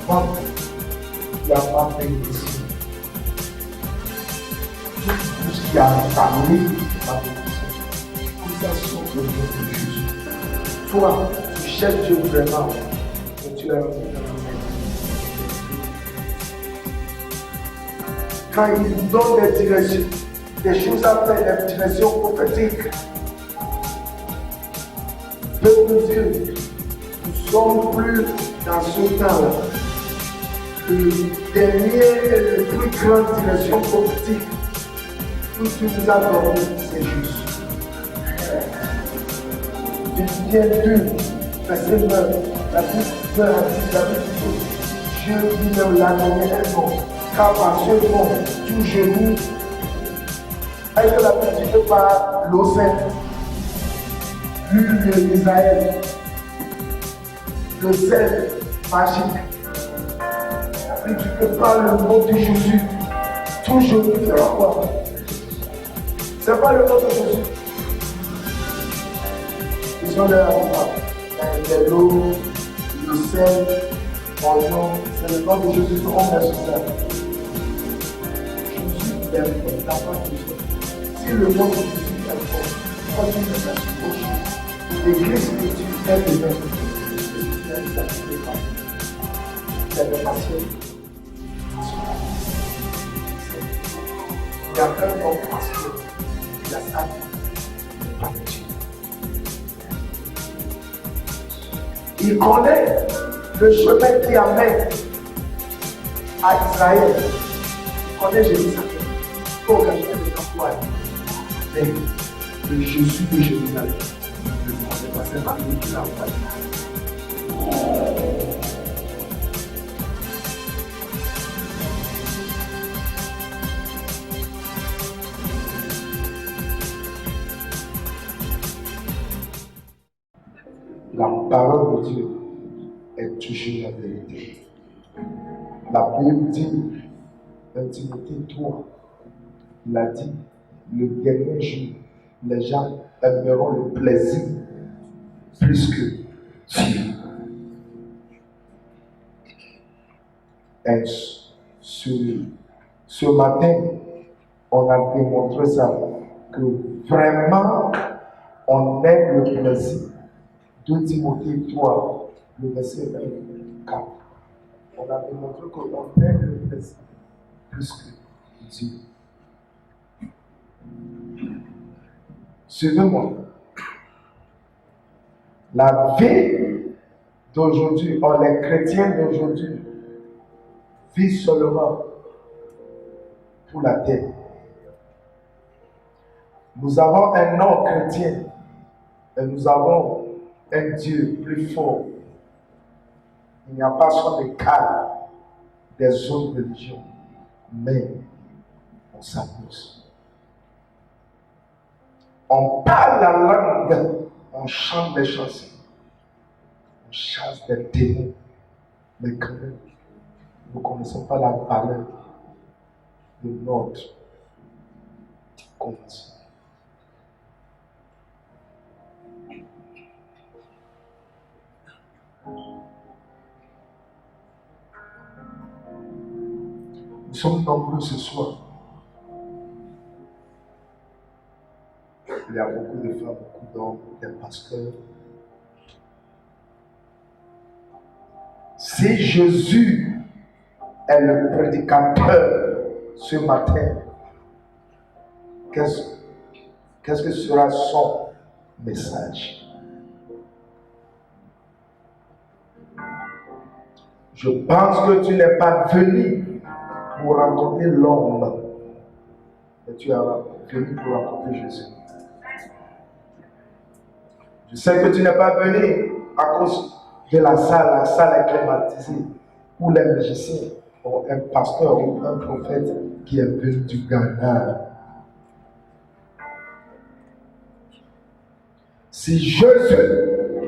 femme qui a pas fait ici. Tout ce qui a parlé ma bénédiction. Tout ça sort de nom de Jésus. Toi, tu cherches Dieu vraiment, et tu as envie de quand il nous donne des directions, des choses à faire, des directions prophétiques, peuple de Dieu, nous ne sommes plus dans ce temps-là. Le dernier et le plus grande direction prophétique que tu nous as donné, c'est juste. Philippiens 2, verset 9, la Bible dit, Dieu lui l'a donné un nom, car par ce nom, tout genou, avec la Bible par l'eau sainte, l'huile d'Israël, le sel magique. Et tu peux pas le nom de Jésus. Tout genou fera quoi? C'est pas le nom de Jésus. Ils sont là, l'eau, le sel, l'oignon, c'est le nom de Jésus qu'on met sur ça. Jésus est important. Si le nom de Jésus est fort, quand tu le mets sur gauche, l'église que tu es dedans, c'est le patient. Il y a un nom pasteur, il y a ça, il connaît le chemin qui amène à Israël. Il connaît Jérusalem. Il faut organiser le campagne. Mais le Jésus de Jérusalem, il ne connaît pas, c'est pas lui qui l'a envoyé. La parole de Dieu est toujours la vérité. La Bible dit, 1 Timothée 3, il a dit, le dernier jour, les gens aimeront le plaisir plus que Dieu. Et ce matin, on a démontré ça, que vraiment, on aime le plaisir. 2 Timothée 3, le verset 24. On a démontré qu'on aime le plaisir plus que Dieu. Suivez-moi. La vie d'aujourd'hui, les chrétiens d'aujourd'hui, vivent seulement pour la terre. Nous avons un nom chrétien et nous avons un Dieu plus fort. Il n'y a pas son écart des autres religions, mais on s'amuse. On parle la langue, on chante des chansons, on chasse des démons, mais quand même, nous ne connaissons pas la valeur de notre compte. Nous sommes nombreux ce soir. Il y a beaucoup de femmes, beaucoup d'hommes, des pasteurs. Si Jésus est le prédicateur ce matin, qu'est-ce que sera son message? Je pense que tu n'es pas venu pour raconter l'homme, mais tu es venu pour raconter Jésus. Je sais que tu n'es pas venu à cause de la salle est climatisée, ou les magiciens, ou un pasteur ou un prophète qui est venu du Ghana. Si Jésus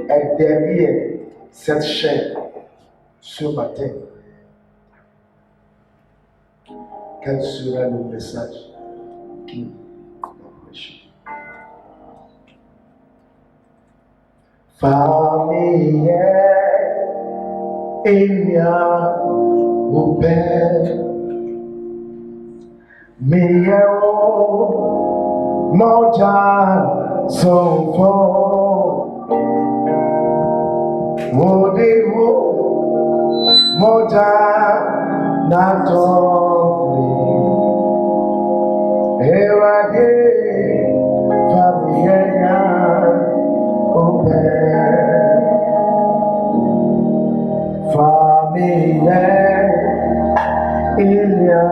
est derrière cette chaîne ce matin, quel sera le message qui va prêcher? Familière, Elia, au Père, Miao, Moja, son fort, Odeo, Moja, Natori, Erade, Familia, au Père, Familia, Elia,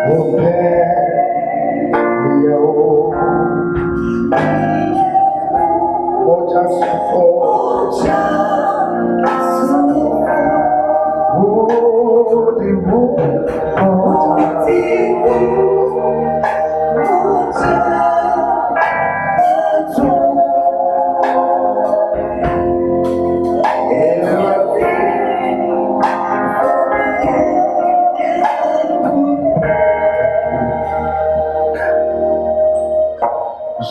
au Père, Miao, Moja, son fort,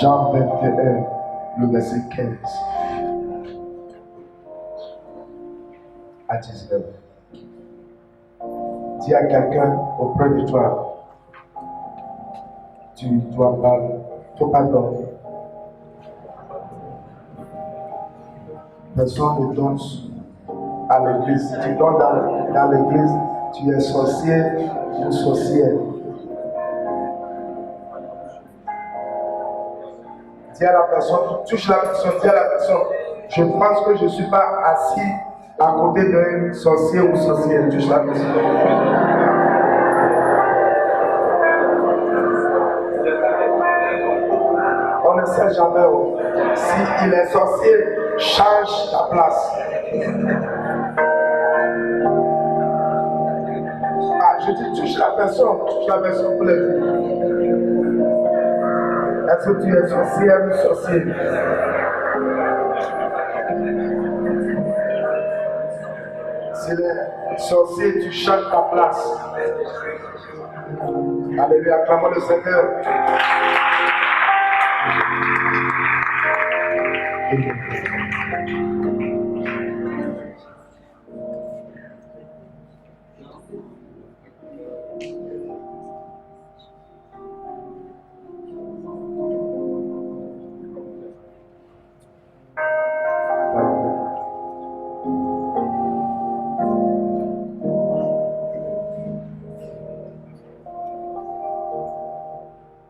Jean 21, le verset 15 à 19. Dis à quelqu'un auprès de toi, tu ne dois pas dormir. Personne ne donne à l'église. Si tu donnes dans l'église, tu es sorcier ou sorcière. Dis à la personne, touche la personne, dis à la personne, je pense que je ne suis pas assis à côté d'un sorcier ou sorcière. Touche la personne. On ne sait jamais si il est sorcier, change ta place. Ah, je dis touche la personne pour les dire. Est-ce que tu es sorcière ou sorcier? S'il est sorcier, tu changes ta place. Alléluia, acclamons le Seigneur.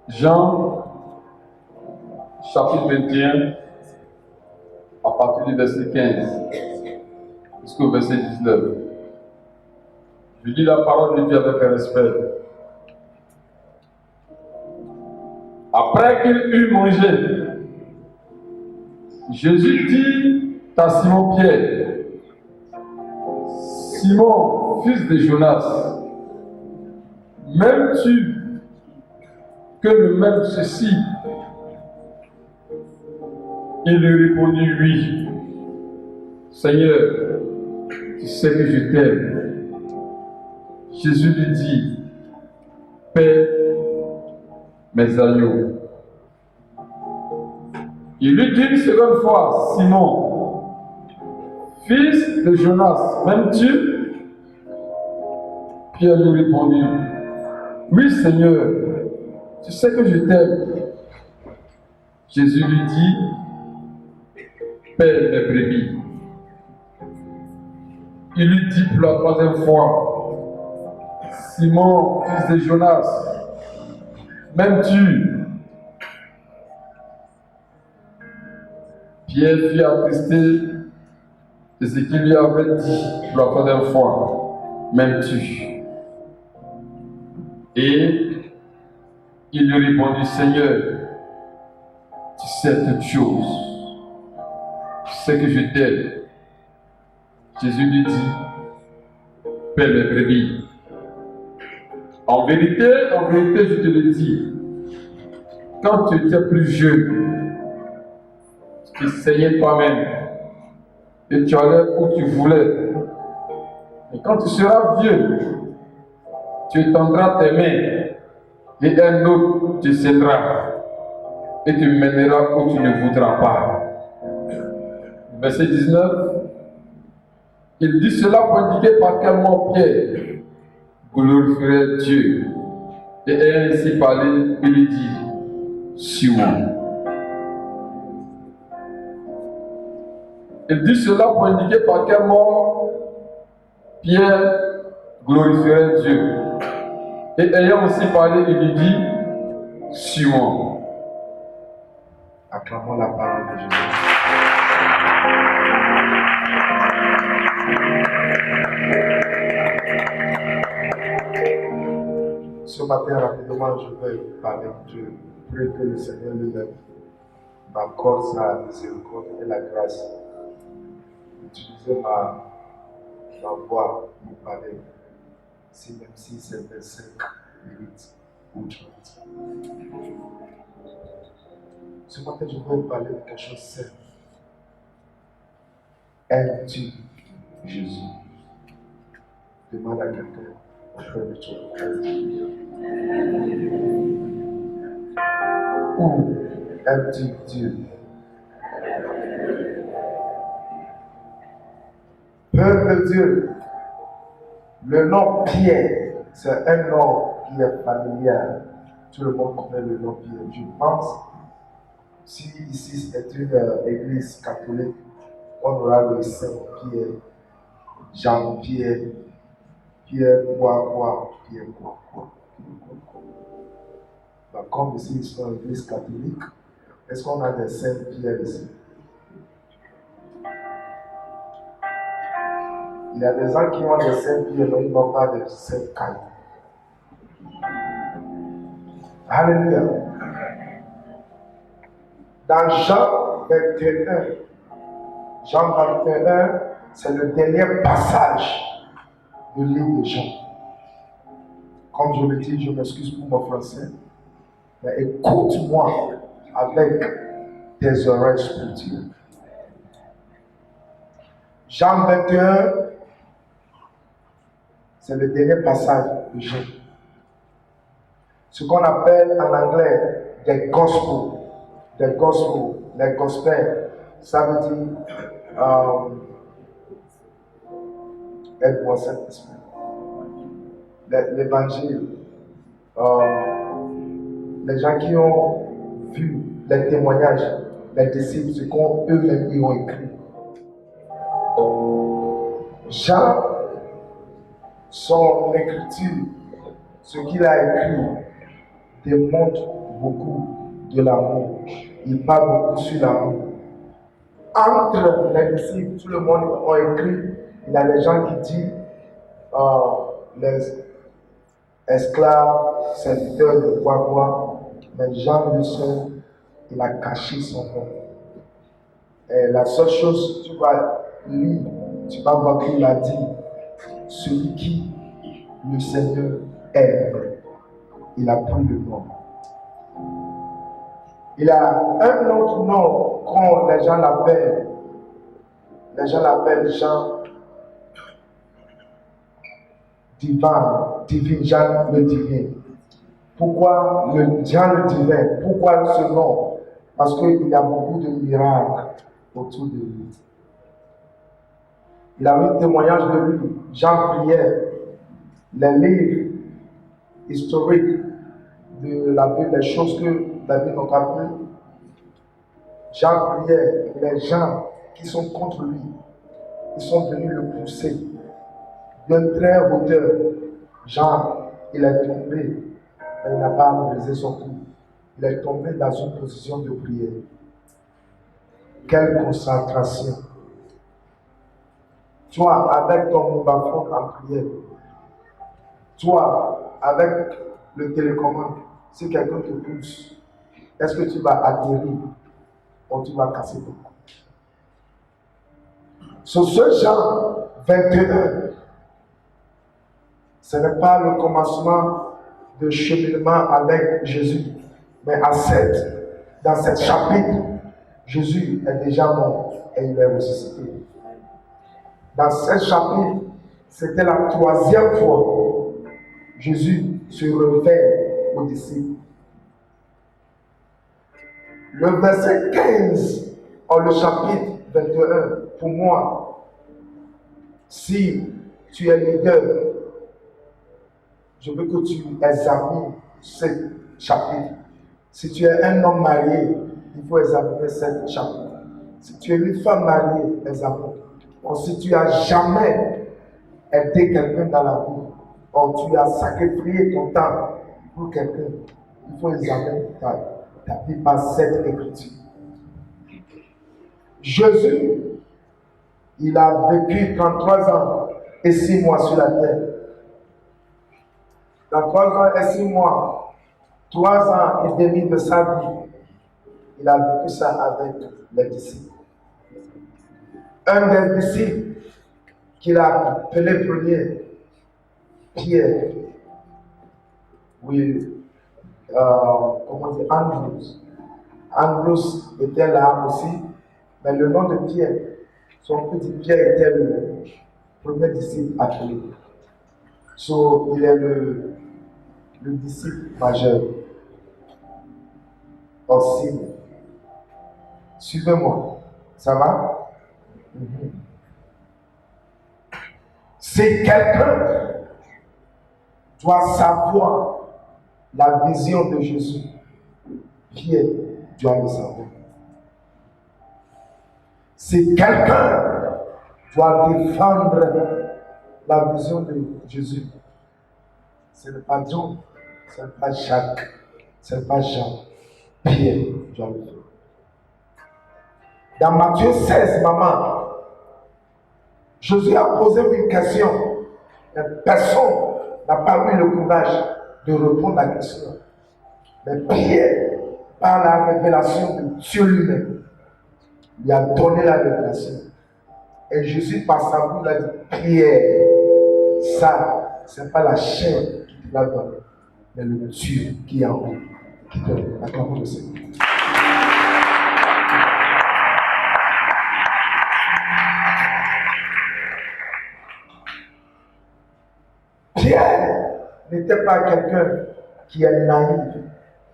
Jean, chapitre 21, à partir du verset 15 jusqu'au verset 19. Je lis la parole de Dieu avec respect. Après qu'il eut mangé, Jésus dit à Simon-Pierre, Simon, fils de Jonas, m'aimes-tu que nous m'aime ceci? Il lui répondit, oui. Seigneur, tu sais que je t'aime. Jésus lui dit, paie mes agneaux. Il lui dit une seconde fois, Simon, fils de Jonas, m'aimes-tu? Pierre lui répondit, oui Seigneur, tu sais que je t'aime. Jésus lui dit, paie mes brebis. Il lui dit pour la troisième fois, Simon, fils de Jonas, m'aimes-tu? Pierre fut attristé de ce qu'il lui avait dit pour la troisième fois, m'aimes-tu? Et il lui répondit, Seigneur, tu sais toutes choses, tu sais que je t'aime. Jésus lui dit, paie mes brebis. En vérité, je te le dis, quand tu étais plus jeune, tu essayais toi-même et tu allais où tu voulais. Et quand tu seras vieux, tu étendras tes mains et un autre te cédera et te mènera où tu ne voudras pas. Verset 19. Il dit cela pour indiquer par quel mot Pierre glorifierait Dieu. Et ayant ainsi parlé, il lui dit, suis-moi. Il dit cela pour indiquer par quel mot Pierre glorifierait Dieu. Et ayant aussi parlé, il lui dit, suis-moi. Acclamons la parole de Jésus. Ce matin, rapidement, je vais parler de Dieu. Prie que le Seigneur lui-même m'accorde sa miséricorde et la grâce d'utiliser ma voix pour parler, même si c'est 25 minutes ou 30. Ce matin, je vais parler de quelque chose de simple. Aimes-tu Jésus? Demande à quelqu'un auprès de toi. Ou aimes-tu Dieu? Peuple de Dieu, le nom Pierre, c'est un nom qui est familier. Tout le monde connaît le nom Pierre. Je pense, si ici c'est une église catholique, on aura le Saint-Pierre, Jean-Pierre, Pierre quoi, Pierre quoi. Donc, comme ici, ils sont une église catholique, est-ce qu'on a des Saint-Pierre ici? Il y a des gens qui ont des Saint-Pierre, mais ils n'ont pas de Saint-Caille. Alléluia. Dans Jean 21, c'est le dernier passage du livre de Jean. Comme je le dis, je m'excuse pour mon français, mais écoute-moi avec tes oreilles spirituelles. Jean 21, c'est le dernier passage de Jean. Ce qu'on appelle en anglais des gospels. Les gospels, ça veut dire aide-moi Saint-Esprit. L'évangile, les gens qui ont vu les témoignages, les disciples, ce qu'eux-mêmes ils ont écrit. Jean, son écriture, ce qu'il a écrit, démontre beaucoup de l'amour. Il parle beaucoup sur l'amour. Entre les disciples, tout le monde a écrit. Il y a des gens qui disent les esclaves, serviteurs de quoi. Mais Jean le seul, il a caché son nom. Et la seule chose, tu vas lire, tu vas voir qu'il a dit, celui qui le Seigneur aime, il a pris le nom. Il a un autre nom quand les gens l'appellent. Les gens l'appellent Jean divin, Jean le divin. Pourquoi Jean le divin? Pourquoi ce nom? Parce qu'il y a beaucoup de miracles autour de lui. Il a eu un témoignage de lui. Jean priait. Les livres historiques de la Bible, les choses que la Bible n'a pas pu. Jean priait. Les gens qui sont contre lui, ils sont venus le pousser d'un très hauteur. Jean, il est tombé, mais il n'a pas brisé son cou. Il est tombé dans une position de prière. Quelle concentration! Toi, avec ton mobile en prière, toi, avec le télécommande, si quelqu'un te pousse, est-ce que tu vas atterrir ou tu vas casser ton cou? Sur ce Jean 21, ce n'est pas le commencement de cheminement avec Jésus, mais dans cet chapitre, Jésus est déjà mort et il est ressuscité. Dans ce chapitre, c'était la 3e fois que Jésus se révèle aux disciples. Le verset 15 en le chapitre 21, pour moi, Si tu es leader, je veux que tu examines ce chapitre. Si tu es un homme marié, il faut examiner ce chapitre. Si tu es une femme mariée, examine. Or, si tu n'as jamais aidé quelqu'un dans la vie, or tu as sacrifié ton temps pour quelqu'un, il faut examiner ta vie par cette écriture. Jésus, il a vécu 33 ans et 6 mois sur la terre. Dans 3 ans et 6 mois, 3 ans et demi de sa vie, il a vécu ça avec les disciples. Un des disciples qu'il a appelé premier, Pierre, oui, comment dire, Andrews. Andrews était là aussi, mais le nom de Pierre, son petit Pierre était le premier disciple appelé. So, il est le disciple majeur. Aussi, suivez-moi, ça va? Si quelqu'un doit savoir la vision de Jésus, Pierre doit le savoir. Si quelqu'un doit défendre la vision de Jésus, ce n'est pas John, ce n'est pas Jacques, ce n'est pas Jean, Pierre doit le faire. Dans Matthieu 16, maman, Jésus a posé une question. Personne n'a pas eu le courage de répondre à la question. Mais Pierre, par la révélation de Dieu lui-même, lui a donné la révélation. Et Jésus, par sa bouche, a dit, Pierre, ça, ce n'est pas la chair qui te l'a donné, mais le Dieu qui est en haut, qui te l'a donné. Acclamons le Seigneur. Pierre n'était pas quelqu'un qui est naïf,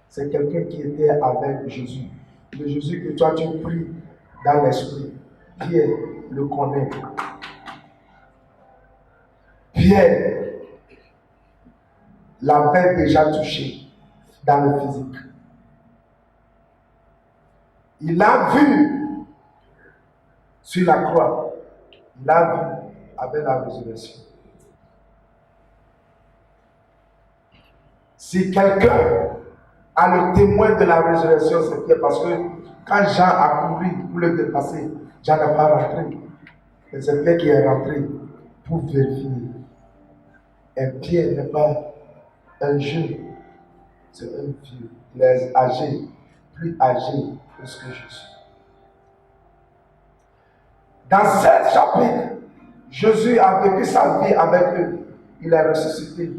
c'est quelqu'un qui était avec Jésus. Le Jésus que toi tu pries dans l'esprit, Pierre le connaît. Pierre l'avait déjà touché dans le physique. Il a vu sur la croix, il a vu avec la résurrection. Si quelqu'un a le témoin de la résurrection, c'est Pierre, parce que quand Jean a couru pour le dépasser, Jean n'a pas rentré. Mais c'est Pierre qui est rentré pour vérifier. Et Pierre n'est pas un jeune, c'est un vieux. Il est âgé, plus âgé que ce que je suis. Dans ce chapitre, Jésus a vécu sa vie avec eux. Il est ressuscité.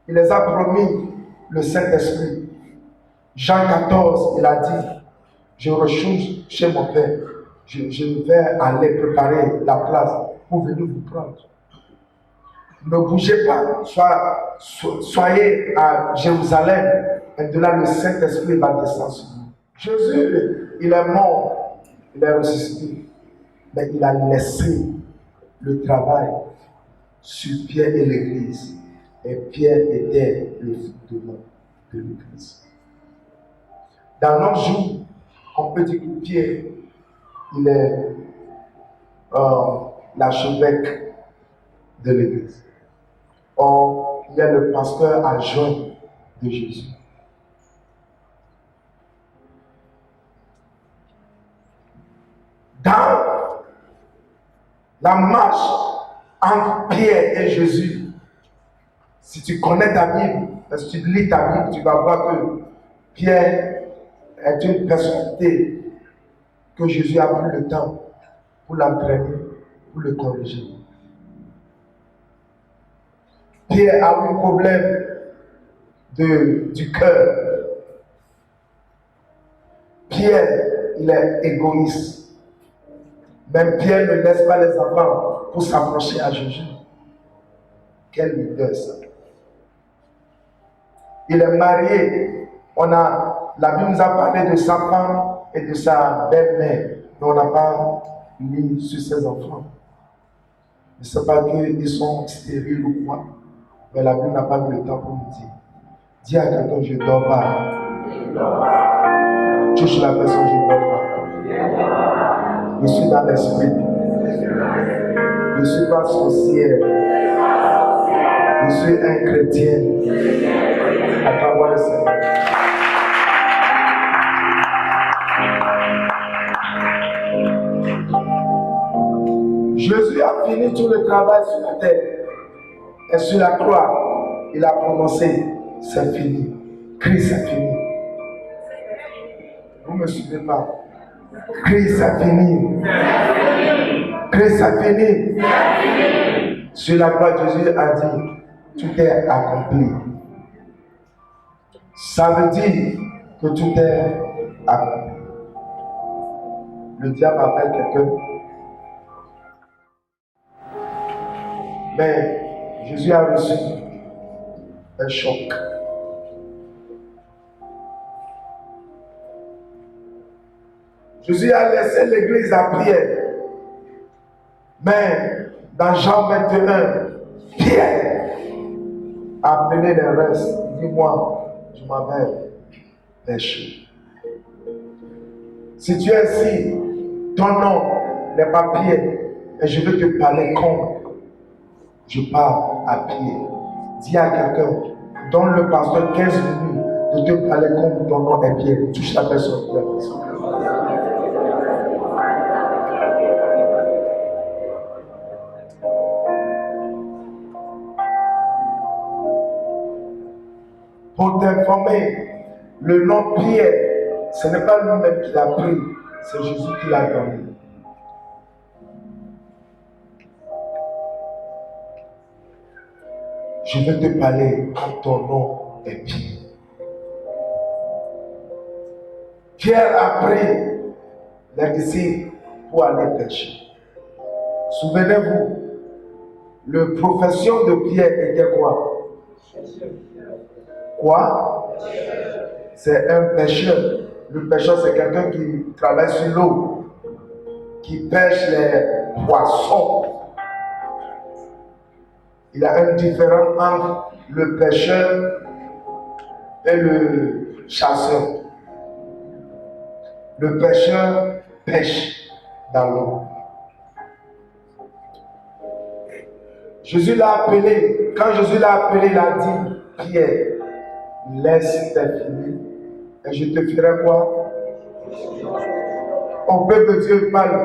Il les a promis le Saint-Esprit. Jean 14, il a dit, je retourne chez mon Père. Je vais aller préparer la place pour venir vous prendre. Ne bougez pas, soyez à Jérusalem, et de là le Saint-Esprit va descendre sur vous. Jésus, il est mort, il est ressuscité, mais il a laissé le travail sur Pierre et l'Église. Et Pierre était le fondement de l'Église. Dans nos jours, on peut dire que Pierre, il est l'archevêque de l'Église. Or, il est le pasteur adjoint de Jésus. Dans la marche entre Pierre et Jésus, si tu connais ta Bible, si tu lis ta Bible, tu vas voir que Pierre est une personnalité que Jésus a pris le temps pour l'entraîner, pour le corriger. Pierre a eu un problème du cœur. Pierre, il est égoïste. Même Pierre ne laisse pas les enfants pour s'approcher à Jésus. Quel leader ça! Il est marié. La Bible nous a parlé de sa femme et de sa belle-mère, mais on n'a pas lu sur ses enfants. ne sais pas qu'ils sont stériles ou quoi, mais la Bible n'a pas eu le temps pour nous dire. Dis à quelqu'un, je ne dors pas. Touche la personne, je ne dors pas. Je suis dans l'esprit. Je ne suis pas sorcière. Je suis un chrétien à travers le Seigneur. Jésus a fini tout le travail sur la terre. Et sur la croix, il a prononcé, c'est fini. Christ a fini. Vous ne me suivez pas. Christ a fini. Christ a fini. Sur la croix, Jésus a dit, tout est accompli. Ça veut dire que tout est accompli. Le diable appelle quelqu'un. Mais Jésus a reçu un choc. Jésus a laissé l'église à prière. Mais dans Jean 21, Pierre a appelé les restes. Dis-moi, je m'avais péché. Si tu es ici, ton nom n'est pas Pierre, et je veux te parler comme je parle à Pierre. Dis à quelqu'un, donne le pasteur 15 minutes de te parler comme ton nom est Pierre. Touche la personne. Pour t'informer, le nom Pierre, ce n'est pas lui-même qui l'a pris, c'est Jésus qui l'a donné. Je vais te parler quand ton nom est Pierre. Pierre a pris les disciples pour aller pêcher. Souvenez-vous, la profession de Pierre était quoi? Quoi? C'est un pêcheur. Le pêcheur, c'est quelqu'un qui travaille sur l'eau, qui pêche les poissons. Il y a un différent entre le pêcheur et le chasseur. Le pêcheur pêche dans l'eau. Jésus l'a appelé. Quand Jésus l'a appelé, il a dit, Pierre, laisse tes filets et je te ferai quoi? Au peuple de Dieu parle.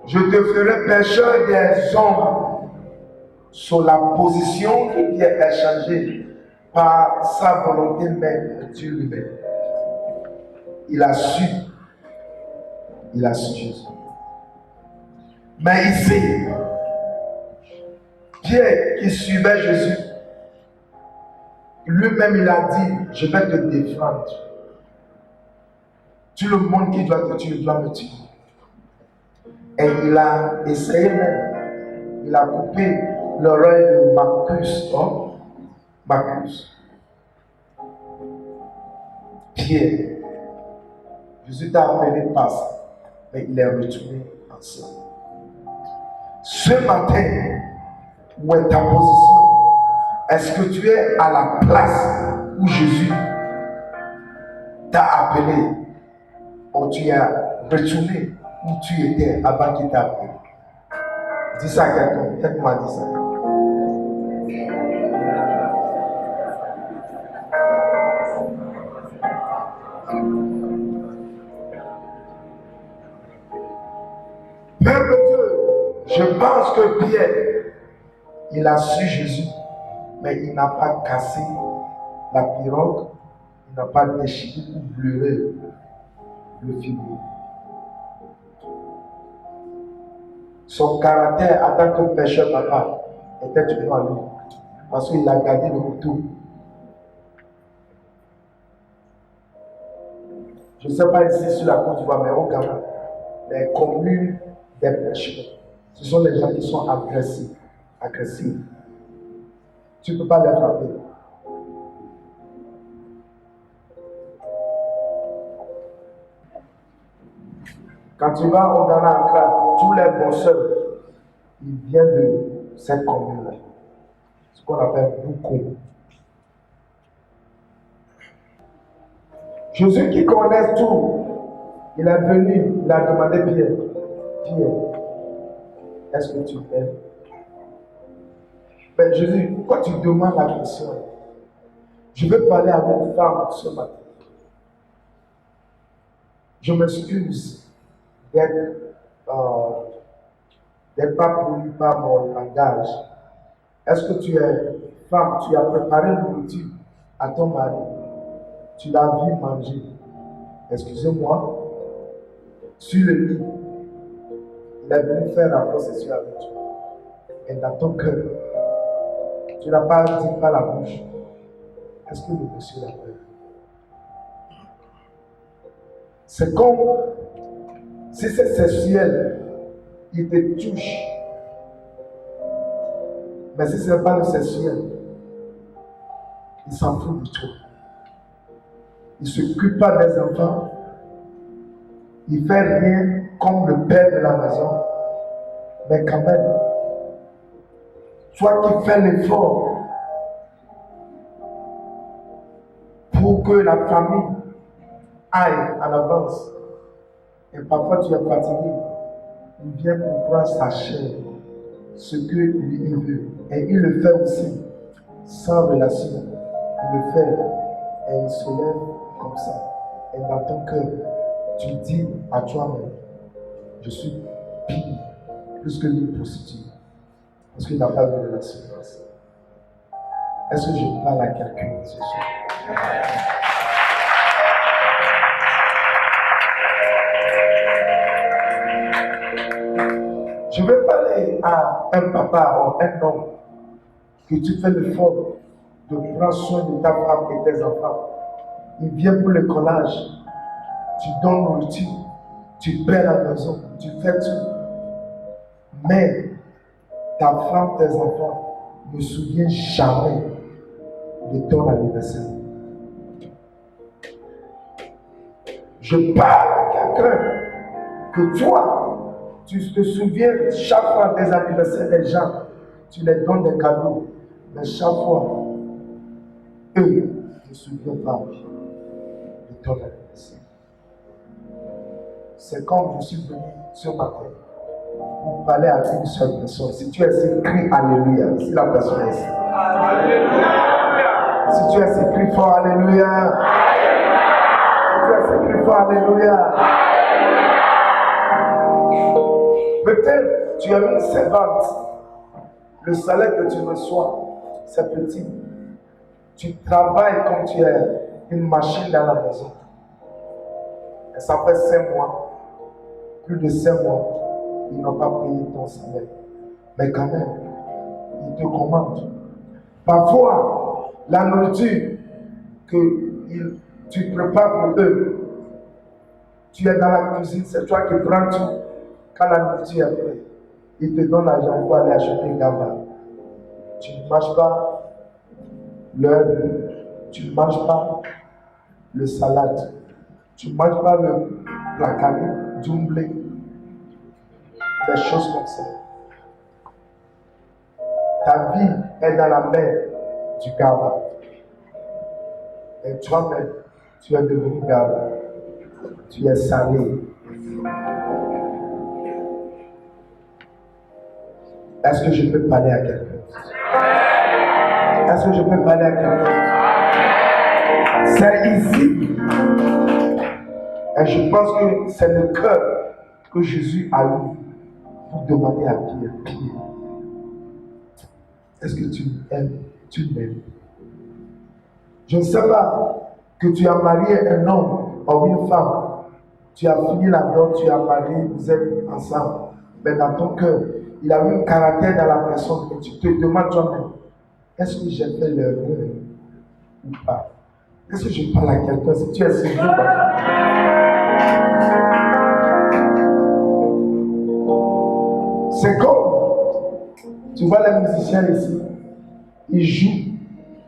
Je te ferai pêcheur des hommes. Sur la position que Pierre a changée par sa volonté même, Dieu lui-même. Il a su Jésus. Mais ici, Pierre qui suivait Jésus, lui-même il a dit, je vais te défendre. Tout le monde qui doit te tuer doit me tuer. Et il a essayé même, il a coupé l'oreille de Marcus. Oh? Marcus. Pierre. Jésus t'a appelé par ça, mais il est retourné ensemble. Ce matin, où est ta position? Est-ce que tu es à la place où Jésus t'a appelé, ou tu es retourné où tu étais avant qu'il t'a appelé? Dis ça à quelqu'un, quelqu'un dit ça. Père de Dieu, je pense que Pierre, il a su Jésus, mais il n'a pas cassé la pirogue, il n'a pas déchiré ou brûlé le fibre. Son caractère en tant que pécheur papa était toujours en lui, parce qu'il a gardé le couteau. Je ne sais pas ici sur la Côte d'Ivoire, mais au Ghana, les communes des pécheurs, ce sont les gens qui sont agressifs. Tu ne peux pas les frapper. Quand tu vas au Ghana, Accra, tous les bosseurs, ils viennent de cette commune-là. Ce qu'on appelle Boukou. Jésus qui connaît tout, il est venu, il a demandé Pierre, est-ce que tu m'aimes? Mais Jésus, quand tu demandes la question, je veux parler à une femme ce matin. Je m'excuse d'être pas poli par mon langage. Est-ce que tu es femme, tu as préparé une nourriture à ton mari, tu l'as vu manger? Excusez-moi, sur le lit, il est venu faire la possession avec toi. Et dans ton cœur, tu n'as pas dit par la bouche. Est-ce que le monsieur l'a fait? C'est comme si c'est sexuel, il te touche. Mais si ce n'est pas le sexuel, il s'en fout de toi. Il ne s'occupe pas des enfants. Il ne fait rien comme le père de la maison. Mais quand même, toi qui fais l'effort pour que la famille aille en avance. Et parfois tu es fatigué. Il vient pour prendre sa chair, ce que lui veut. Et il le fait aussi, sans relation. Il le fait et il se lève comme ça. Et dans ton cœur, tu dis à toi-même, je suis pire, plus que une prostituée. Parce qu'il n'a pas de relation. Est-ce que je parle à quelqu'un ce soir? Je vais parler à un papa ou un homme que tu fais l'effort de prendre soin de ta femme et tes enfants. Il vient pour le collage, tu donnes nourriture, tu paies la maison, tu fais tout. Mais ta femme, tes enfants ne se souviennent jamais de ton anniversaire. Je parle à quelqu'un que toi, tu te souviens chaque fois des anniversaires des gens, tu les donnes des cadeaux, mais chaque fois, eux ne se souviennent pas de ton anniversaire. C'est comme je suis venu ce matin pour parler à une seule personne. Si tu es ici, crie Alléluia. Si la personne est ici. Alléluia. Si tu es ici, crie fort Alléluia. Alléluia. Si tu es ici, crie fort Alléluia. Peut-être tu es une servante. Le salaire que tu reçois, c'est petit. Tu travailles comme tu es une machine dans la maison. Et ça fait 5 mois. Plus de 5 mois, ils n'ont pas payé ton salaire. Mais quand même, ils te commandent. Parfois, la nourriture que tu prépares pour eux, tu es dans la cuisine, c'est toi qui prends tout. Quand la nourriture est prête, ils te donnent l'argent pour aller acheter un gaba. Tu ne manges pas leur, tu ne manges pas le salade, tu ne manges pas le placani, doublé, des choses comme ça. Ta vie est dans la main du gaba. Et toi-même, tu es devenu gaba. Tu es salé. Est-ce que je peux parler à quelqu'un? Est-ce que je peux parler à quelqu'un? C'est ici. Et je pense que c'est le cœur que Jésus a eu pour demander à Pierre, Pierre, est-ce que tu m'aimes? Tu m'aimes? Je ne sais pas que tu as marié un homme ou une femme. Tu as fini la note, tu as marié, vous êtes ensemble. Mais dans ton cœur, il a eu un caractère dans la personne et tu te demandes toi-même, est-ce que j'ai fait l'erreur ou pas? Est-ce que je parle à quelqu'un? Si tu es sérieux, c'est comme, tu vois les musiciens ici, ils jouent,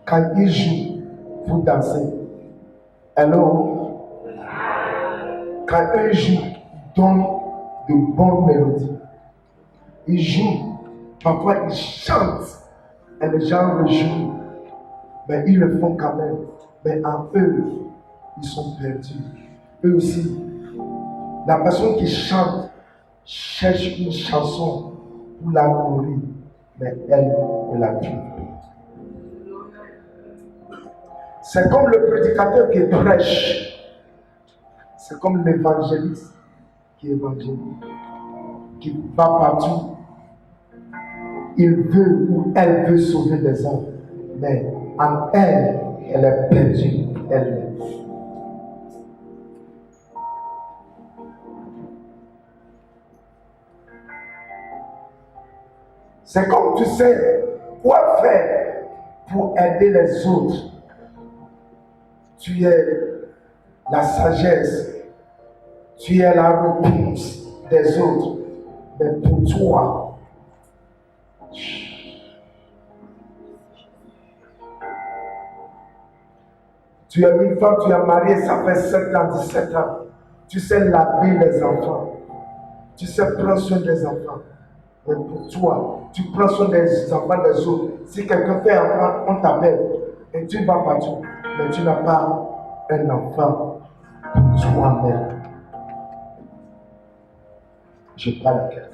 quand ils jouent, pour danser. Hello? Quand eux jouent, ils donnent de bonnes mélodies. ils jouent, parfois ils chantent et les gens rejouent, mais ils le font quand même. Mais en eux, ils sont perdus. Eux aussi, la personne qui chante cherche une chanson pour la nourrir, mais elle ne la trouve pas. C'est comme le prédicateur qui prêche, c'est comme l'évangéliste qui évangélise, qui va partout. Il veut ou elle veut sauver des âmes, mais en elle, elle est perdue elle-même. C'est comme tu sais quoi faire pour aider les autres. Tu es la sagesse, tu es la réponse des autres. Mais pour toi, tu es une femme, tu es mariée, ça fait 7 ans, 17 ans. Tu sais laver les enfants. Tu sais prendre soin des enfants. Mais pour toi, tu prends soin des enfants des autres. Si quelqu'un fait un enfant, on t'appelle. Et tu vas partout. Mais tu n'as pas un enfant pour toi-même. Je parle à quelqu'un.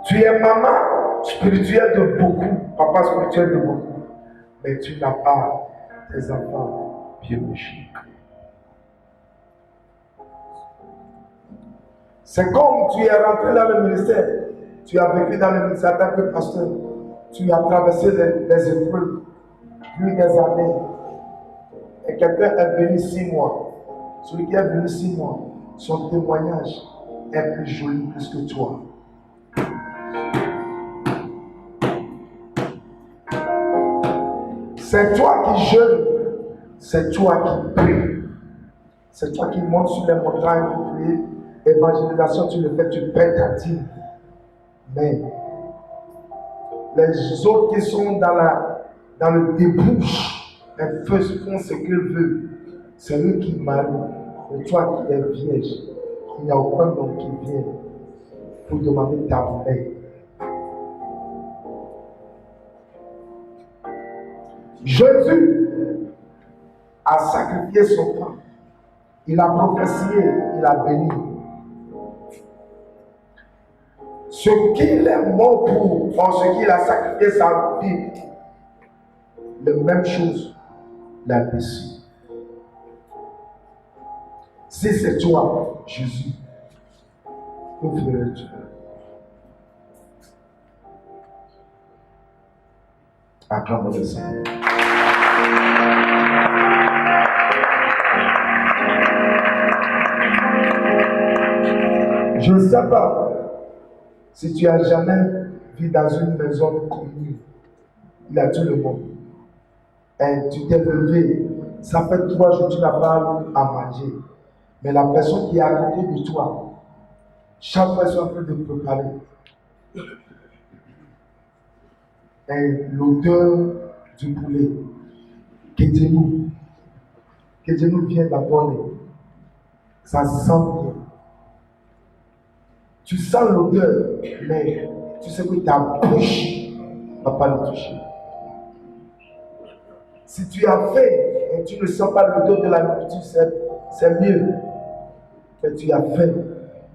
Tu es maman spirituelle de beaucoup, papa spirituel de beaucoup. Mais tu n'as pas tes enfants biologiques. C'est comme tu es rentré dans le ministère, tu as vécu dans le ministère en tant que pasteur, tu as traversé les épreuves, plus des années, et quelqu'un est venu 6 mois. Celui qui est venu 6 mois, son témoignage est plus joli plus que toi. C'est toi qui jeûnes, c'est toi qui pries, c'est toi qui montes sur les montagnes pour prier. Évangélisation, tu le fais, tu paies ta dîme. Mais les autres qui sont dans le débouche, elles font ce qu'ils veulent. C'est eux qui marient. Et toi qui es vierge, il n'y a aucun homme qui vient pour demander ta main. Jésus a sacrifié son temps. Il a prophétié, il a béni. Ce qu'il est mort pour, en ce qu'il a sacrifié sa vie, la même chose l'a déçu. Si c'est toi, Jésus, que ferais-tu? Acclame le Seigneur. Je ne sais pas si tu as jamais vu dans une maison commune, il y a tout le monde. Et tu t'es levé, ça fait 3 jours que tu n'as pas eu à manger. Mais la personne qui est à côté de toi, chaque fois, ils sont en train de préparer. Et l'odeur du poulet, que Dieu nous vienne d'abord, ça sent bien. Tu sens l'odeur, mais tu sais que ta bouche ne va pas le toucher. Si tu as faim et tu ne sens pas l'odeur de la nourriture, c'est mieux. Mais tu as faim,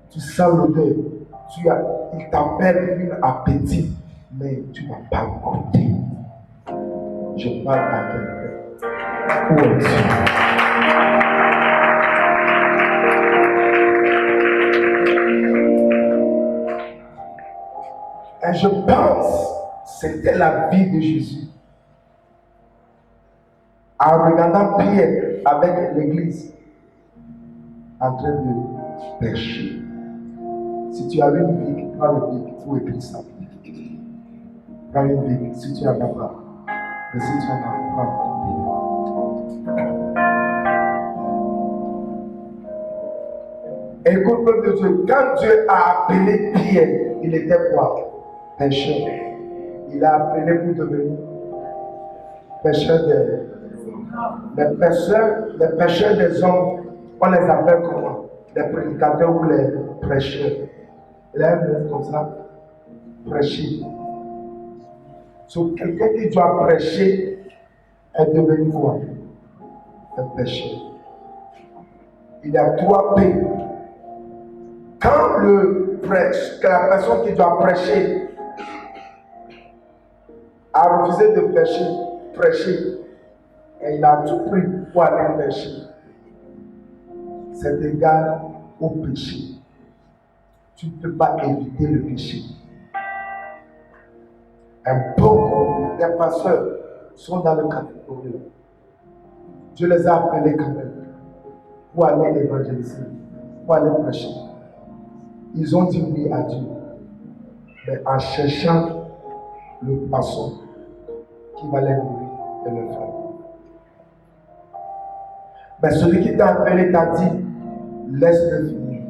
tu sens l'odeur, il t'appelle un appétit, mais tu ne vas pas goûter. Je parle à quelqu'un. Où es-tu? Et je pense que c'était la vie de Jésus. En regardant Pierre avec l'église, en train de pêcher. Si tu as une bique, prends le bique pour écrire ça. Prends une bique si tu en as pas. Mais si tu en as, prends une bique. Écoute, peuple de Dieu, quand Dieu a appelé Pierre, il était quoi? Pécheur. Il a appelé pour devenir pécheur les pécheurs des hommes, on les appelle comment? Les prédicateurs ou les prêcheurs. Il a un mot comme ça, prêcher. So, quelqu'un qui doit prêcher est devenu quoi? Un péché. Il y a 3 P. Quand que la personne qui doit prêcher a refusé de prêcher, et il a tout pris pour aller prêcher, c'est égal au péché. Tu ne peux pas éviter le péché. Beaucoup des pasteurs sont dans le catégorie. Dieu les a appelés quand même pour aller évangéliser, pour aller prêcher. Ils ont dit oui à Dieu, mais en cherchant le poisson qui va les nourrir et le faire. Mais celui qui t'a appelé t'a dit, laisse-le finir.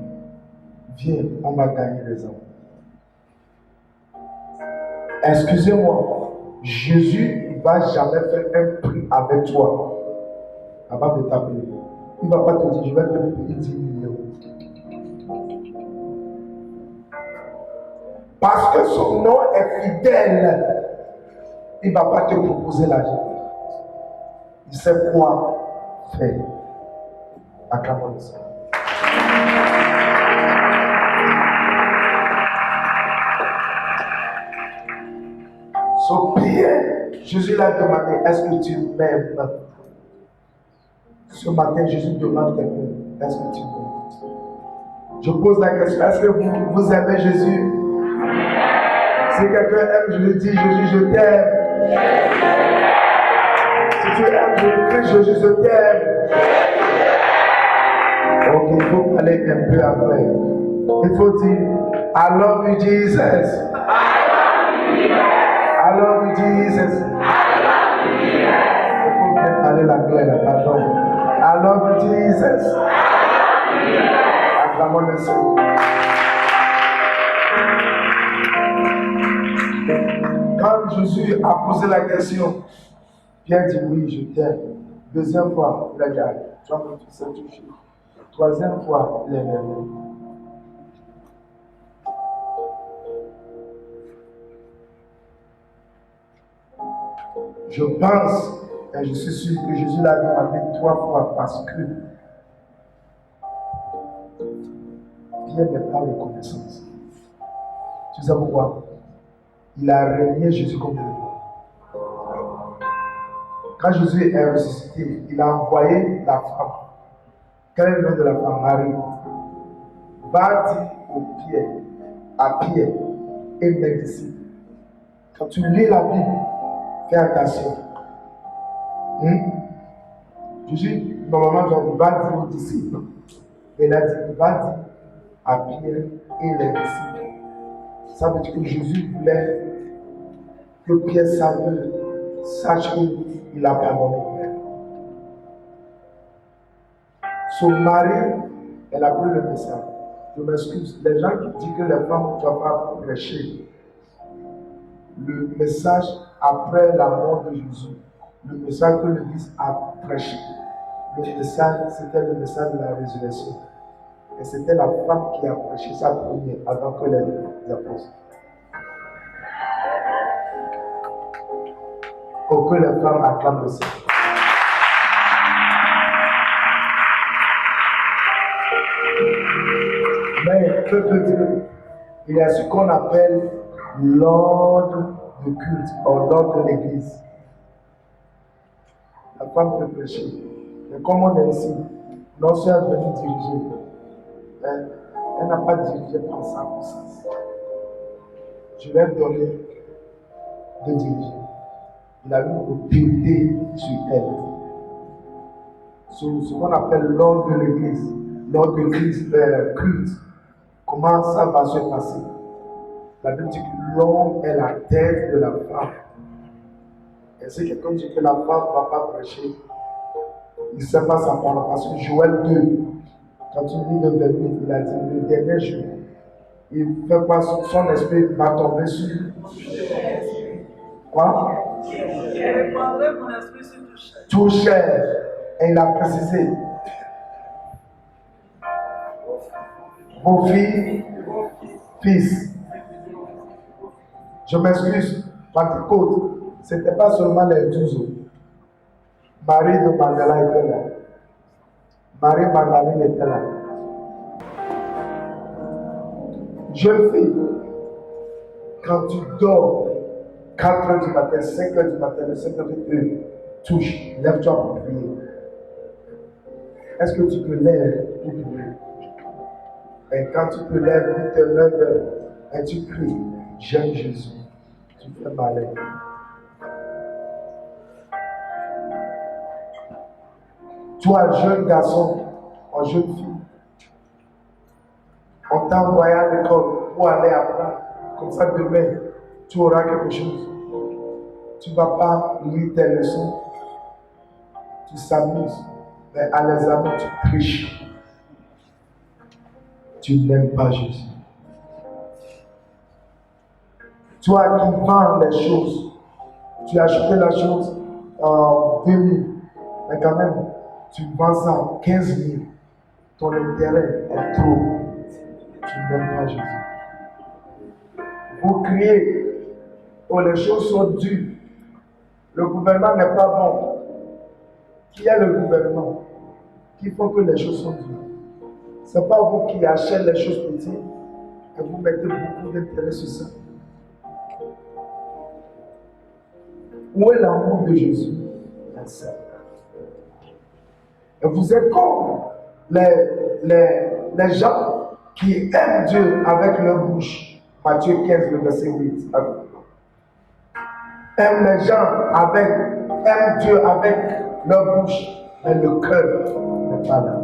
Viens, on va gagner les hommes. Excusez-moi, Jésus ne va jamais faire un prix avec toi avant de t'appeler. Il ne va pas te dire, je vais te payer 10 millions. Parce que son nom est fidèle, il ne va pas te proposer l'argent. Il sait quoi faire. Acclamons ça. So, Pierre, Jésus l'a demandé, est-ce que tu m'aimes? Ce matin, Jésus demande quelqu'un, est-ce que tu m'aimes? Je pose la question, est-ce que vous aimez Jésus? Si quelqu'un aime, je lui dis, Jésus, je t'aime. Si tu aimes, je lui crie, Jésus, je t'aime. Ok, il faut aller un peu après. Il faut dire, I love you, Jesus. I love you, Jesus. Il faut bien parler l'anglais là, pardon. I love you, Jesus. Acclamons le Seigneur. Quand Jésus a posé la question, Pierre dit oui, je t'aime. Deuxième fois, il a dit, tu vas me toucher, toucher. Troisième fois, il est aimé. Je pense, et je suis sûr que Jésus l'a demandé 3 fois parce que Pierre n'est pas reconnaissance. Tu sais pourquoi? Il a renié Jésus comme Dieu. Quand Jésus est ressuscité, il a envoyé la femme. Quel est le nom de la femme? Marie. Va dire à Pierre et mes disciples. Quand tu lis la Bible, fais attention. Jésus, normalement, va dire aux disciples. Il a dit, va dire à Pierre et les disciples. Ça veut dire que Jésus voulait que Pierre sache qu'il a pardonné. Son mari, elle a pris le message. Je m'excuse. Les gens qui disent que les femmes ne doivent pas prêcher, le message après la mort de Jésus, le message que l'Église a prêché, le message, c'était le message de la résurrection. Et c'était la femme qui a prêché sa première avant que les apôtres. Pour que les femmes acclament le Seigneur. Mais que veut dire? Il y a ce qu'on appelle l'ordre de culte, ou l'ordre de l'église. La femme peut prêcher. Mais comme on est ici, non seulement venue diriger, elle n'a pas dirigé par sa puissance. Je vais donner de diriger. Il a eu une autorité sur elle. Sur ce qu'on appelle l'ordre de l'église, l'ordre de l'église culte. Comment ça va se passer? La Bible dit que l'homme est la tête de la femme. Et si quelqu'un dit que la femme ne va pas prêcher, il ne sait pas sa parole. Parce que Joël 2, quand tu lis le verset, il a dit le dernier jour, il fait quoi? Son esprit va tomber sur. Quoi? Tout cher. Et il a précisé. Vos filles fils. Je m'excuse, Pentecôte, ce n'était pas seulement les 12. Marie de Magdala était là. Marie Magdalene était là. Jeune fille, quand tu dors, 4 heures du matin, 5 heures du matin, le Saint-Esprit te touche, lève-toi pour prier. Est-ce que tu te lèves pour prier? Et quand tu te lèves, tu te lèves et tu cries, j'aime Jésus. Tu fais malin. Toi, jeune garçon, ou jeune fille, on t'a envoyé à l'école pour aller apprendre. Comme ça, demain, tu auras quelque chose. Tu ne vas pas lire tes leçons. Tu s'amuses. Mais à l'examen, tu triches. Tu n'aimes pas Jésus. Toi qui vends les choses, tu as acheté la chose en 2000, mais quand même, tu vends ça en 15 000. Ton intérêt est trop. Tu n'aimes pas Jésus. Vous criez, oh, les choses sont dures. Le gouvernement n'est pas bon. Qui est le gouvernement qui font que les choses sont dures? Ce n'est pas vous qui achetez les choses petites et vous mettez beaucoup d'intérêt sur ça. Où est l'amour de Jésus? Et vous êtes comme les gens qui aiment Dieu avec leur bouche. Matthieu 15, le verset 8. Aiment les gens aiment Dieu avec leur bouche, mais le cœur n'est pas là.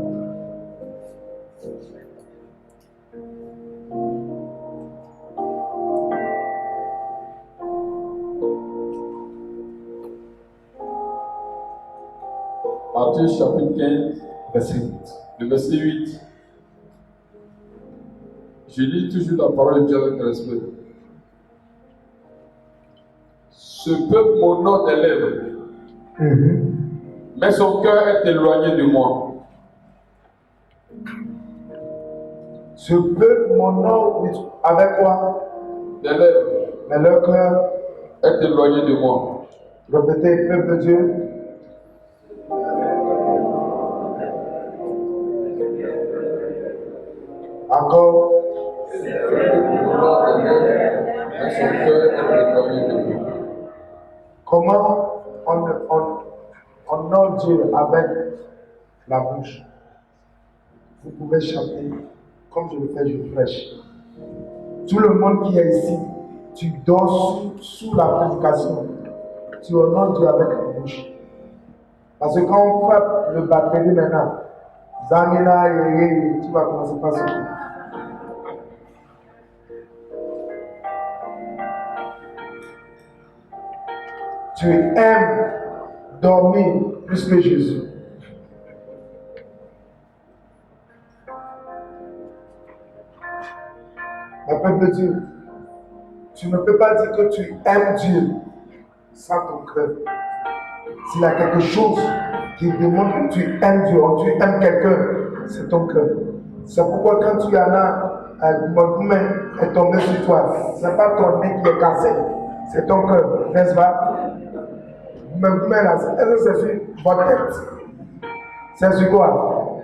Matthieu chapitre 15, Verset 8. le verset 8. Je lis toujours la parole de Dieu avec respect. Ce peuple m'honore des lèvres, mais son cœur est éloigné de moi. Ce peuple m'honore avec quoi? Des lèvres Mais leur cœur est éloigné de moi. Répétez, peuple de Dieu. Encore. Mais son cœur est éloigné de moi. Comment on honore Dieu avec la bouche? Vous pouvez chanter comme je le fais, je prêche. Tout le monde qui est ici, tu dors sous la prédication. Tu honores Dieu avec la bouche. Parce que quand on frappe le batterie maintenant, Zamina, tu vas commencer par sauter. Tu aimes dormir plus que Jésus. Mais peuple de Dieu, tu ne peux pas dire que tu aimes Dieu sans ton cœur. S'il y a quelque chose qui démontre que tu aimes Dieu, ou tu aimes quelqu'un, c'est ton cœur. C'est pourquoi quand tu en as, Goumé est tombé sur toi, ce n'est pas ton nez qui est cassé, c'est ton cœur, n'est-ce pas? Goumé là, est-ce que c'est sur votre tête? C'est sur quoi?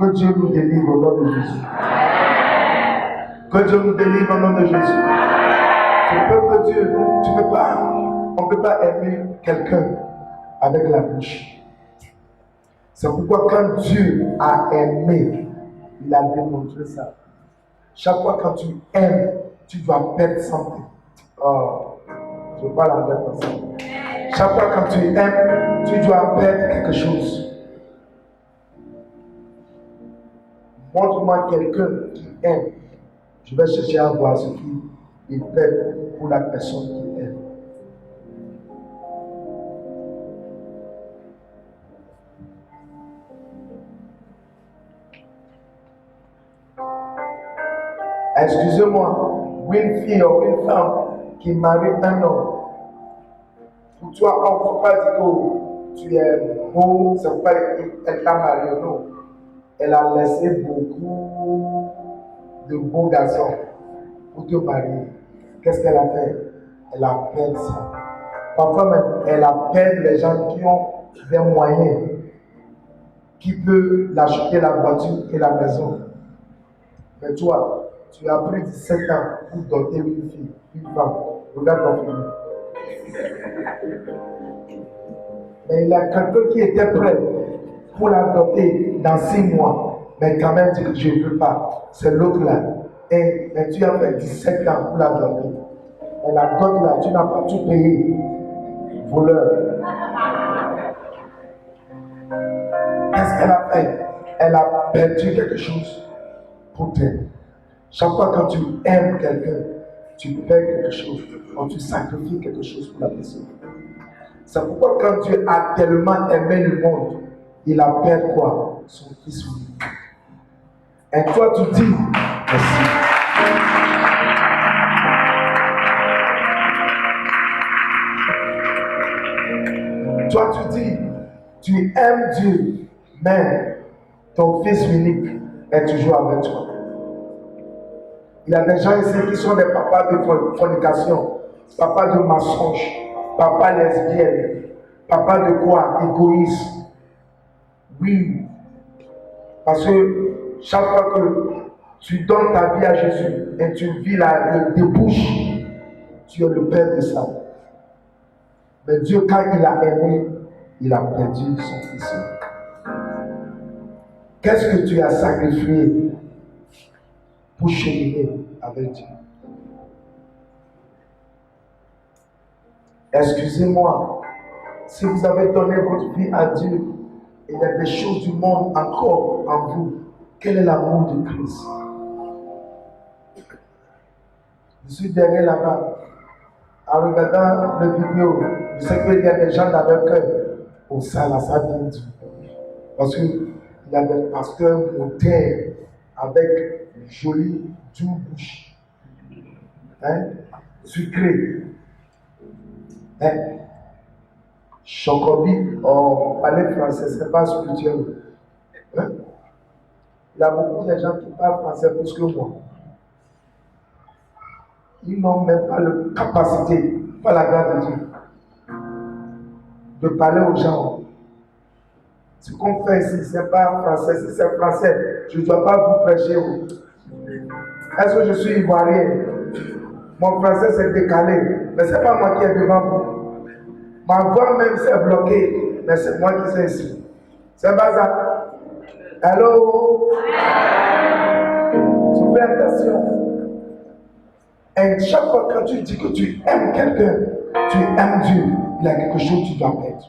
Que Dieu nous délivre au nom de Jésus. Que Dieu nous délivre au nom de Jésus. Ce peuple de Dieu, on ne peut pas aimer quelqu'un avec la bouche. C'est pourquoi quand Dieu a aimé, il a démontré ça. Chaque fois quand tu aimes, tu dois perdre something. Je parle en vrai français. Chaque fois quand tu aimes, tu dois perdre quelque chose. Montre-moi quelqu'un qui aime. Je vais chercher à voir ce qu'il fait pour la personne qui aime. Excusez-moi, une fille ou une femme qui marie un homme, pour toi, on ne peut pas dire que tu es beau, c'est pas qu'elle t'a marié, non. Elle a laissé beaucoup de beaux garçons pour te marier. Qu'est-ce qu'elle a fait? Elle appelle ça. Parfois même, elle appelle les gens qui ont des moyens, qui peuvent l'acheter la voiture et la maison. Mais toi, tu as pris 17 ans pour doter une fille, une femme. Regarde ton fille. Mais il y a quelqu'un qui était prêt pour la doter dans 6 mois. Mais quand même dit que je ne veux pas. C'est l'autre là. Et tu as fait 17 ans pour la doter. Et la dot là, tu n'as pas tout payé. Voleur. Qu'est-ce qu'elle a fait? Elle a perdu quelque chose pour elle. Chaque fois que tu aimes quelqu'un, tu perds quelque chose. Quand tu sacrifies quelque chose pour la personne. C'est pourquoi quand Dieu a tellement aimé le monde, il a perdu quoi? Son fils unique. Et toi tu dis merci. Toi tu dis, tu aimes Dieu, mais ton fils unique est toujours avec toi. Il y a des gens ici qui sont des papas de fornication, papas de mensonge, papas lesbiennes, papas de quoi? Égoïste. Oui. Parce que chaque fois que tu donnes ta vie à Jésus et tu vis le débouche, tu es le père de ça. Mais Dieu, quand il a aimé, il a perdu son fils. Qu'est-ce que tu as sacrifié pour cheminer avec Dieu? Excusez-moi, si vous avez donné votre vie à Dieu, et il y a des choses du monde encore en vous, quel est l'amour de Christ? Je suis derrière là-bas, en regardant les vidéos, je sais qu'il y a des gens dans leur cœur. Oh, ça là, ça vient du. Parce qu'il y a des pasteurs modernes avec une jolie douce bouche. Sucré. Chocobi, on parlait français, ce n'est pas spirituel. Il y a beaucoup de gens qui parlent français plus que moi. Ils n'ont même pas la capacité, pas la grâce de Dieu, de parler aux gens. Ce qu'on fait ici, ce n'est pas français. Si c'est français, je ne dois pas vous prêcher. Est-ce que je suis ivoirien? Mon français s'est décalé, mais ce n'est pas moi qui est devant vous. Ma voix même s'est bloquée, mais c'est moi qui suis ici. C'est pas ça. Hello? Tu fais attention. Et chaque fois que tu dis que tu aimes quelqu'un, tu aimes Dieu, il y a quelque chose que tu dois perdre.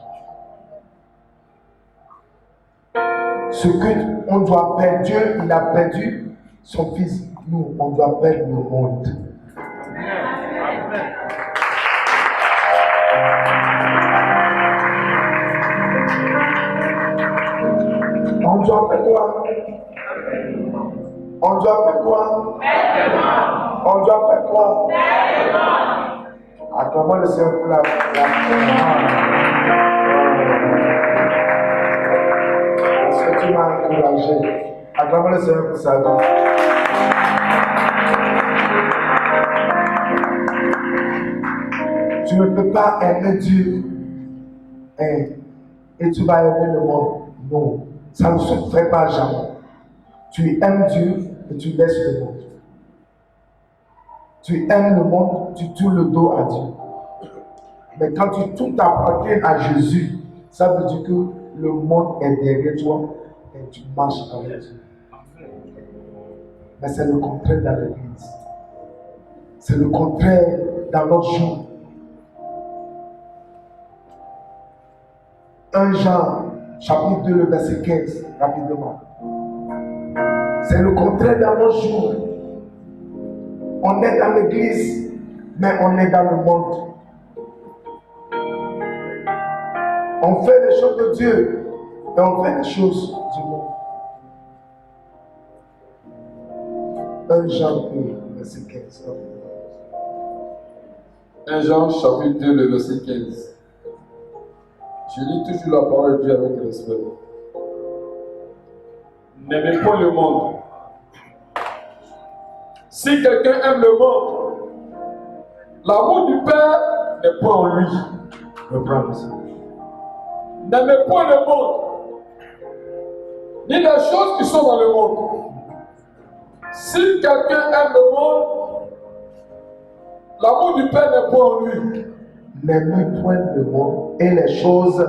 Ce qu'on doit perdre, Dieu, il a perdu son fils. Nous, on doit perdre le monde. On doit faire quoi? On doit faire quoi? On doit faire quoi? Acclamons le Seigneur pour la parce que tu m'as encouragé. Acclamons le Seigneur pour sa vie. Tu ne peux pas aimer Dieu et tu vas aimer le monde. Non, ça ne se fait pas jamais. Tu aimes Dieu et tu laisses le monde. Tu aimes le monde, tu tournes le dos à Dieu. Mais quand tu tout appartiens à Jésus, ça veut dire que le monde est derrière toi et tu marches avec Dieu. Mais c'est le contraire dans l'église. C'est le contraire dans notre jour. 1 Jean, chapitre 2, le verset 15, rapidement. C'est le contraire dans nos jours. On est dans l'église, mais on est dans le monde. On fait les choses de Dieu et on fait les choses du monde. 1 Jean 2, verset 15. 1 Jean chapitre 2, le verset 15. Je lis toujours la parole de Dieu avec respect. N'aimez pas le monde, Si quelqu'un aime le monde, l'amour du Père n'est pas en lui. N'aimez point le monde, ni les choses qui sont dans le monde. Si quelqu'un aime le monde, l'amour du Père n'est pas en lui. N'aimez point le monde et les choses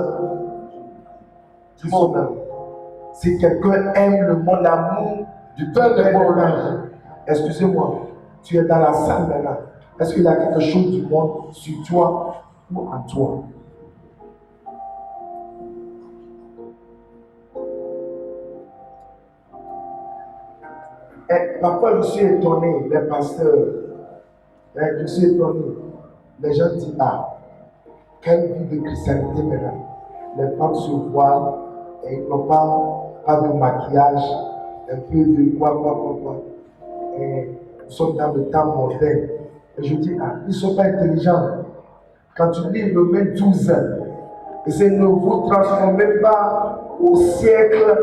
qui sont dans. Si quelqu'un aime le monde, l'amour Du Père n'est pas en lui. Excusez-moi, tu es dans la salle maintenant. Est-ce qu'il y a quelque chose du monde sur toi ou en toi? Et parfois, je suis étonné, les pasteurs, je suis étonné. Les gens disent, ah, quelle vie de christianité maintenant. Les femmes se voilent et ils n'ont pas de maquillage, un peu de quoi. Et nous sommes dans le temps moderne. Et je dis, ah, ils ne sont pas intelligents. Quand tu lis Romains 12, et c'est ne vous transformez pas au siècle.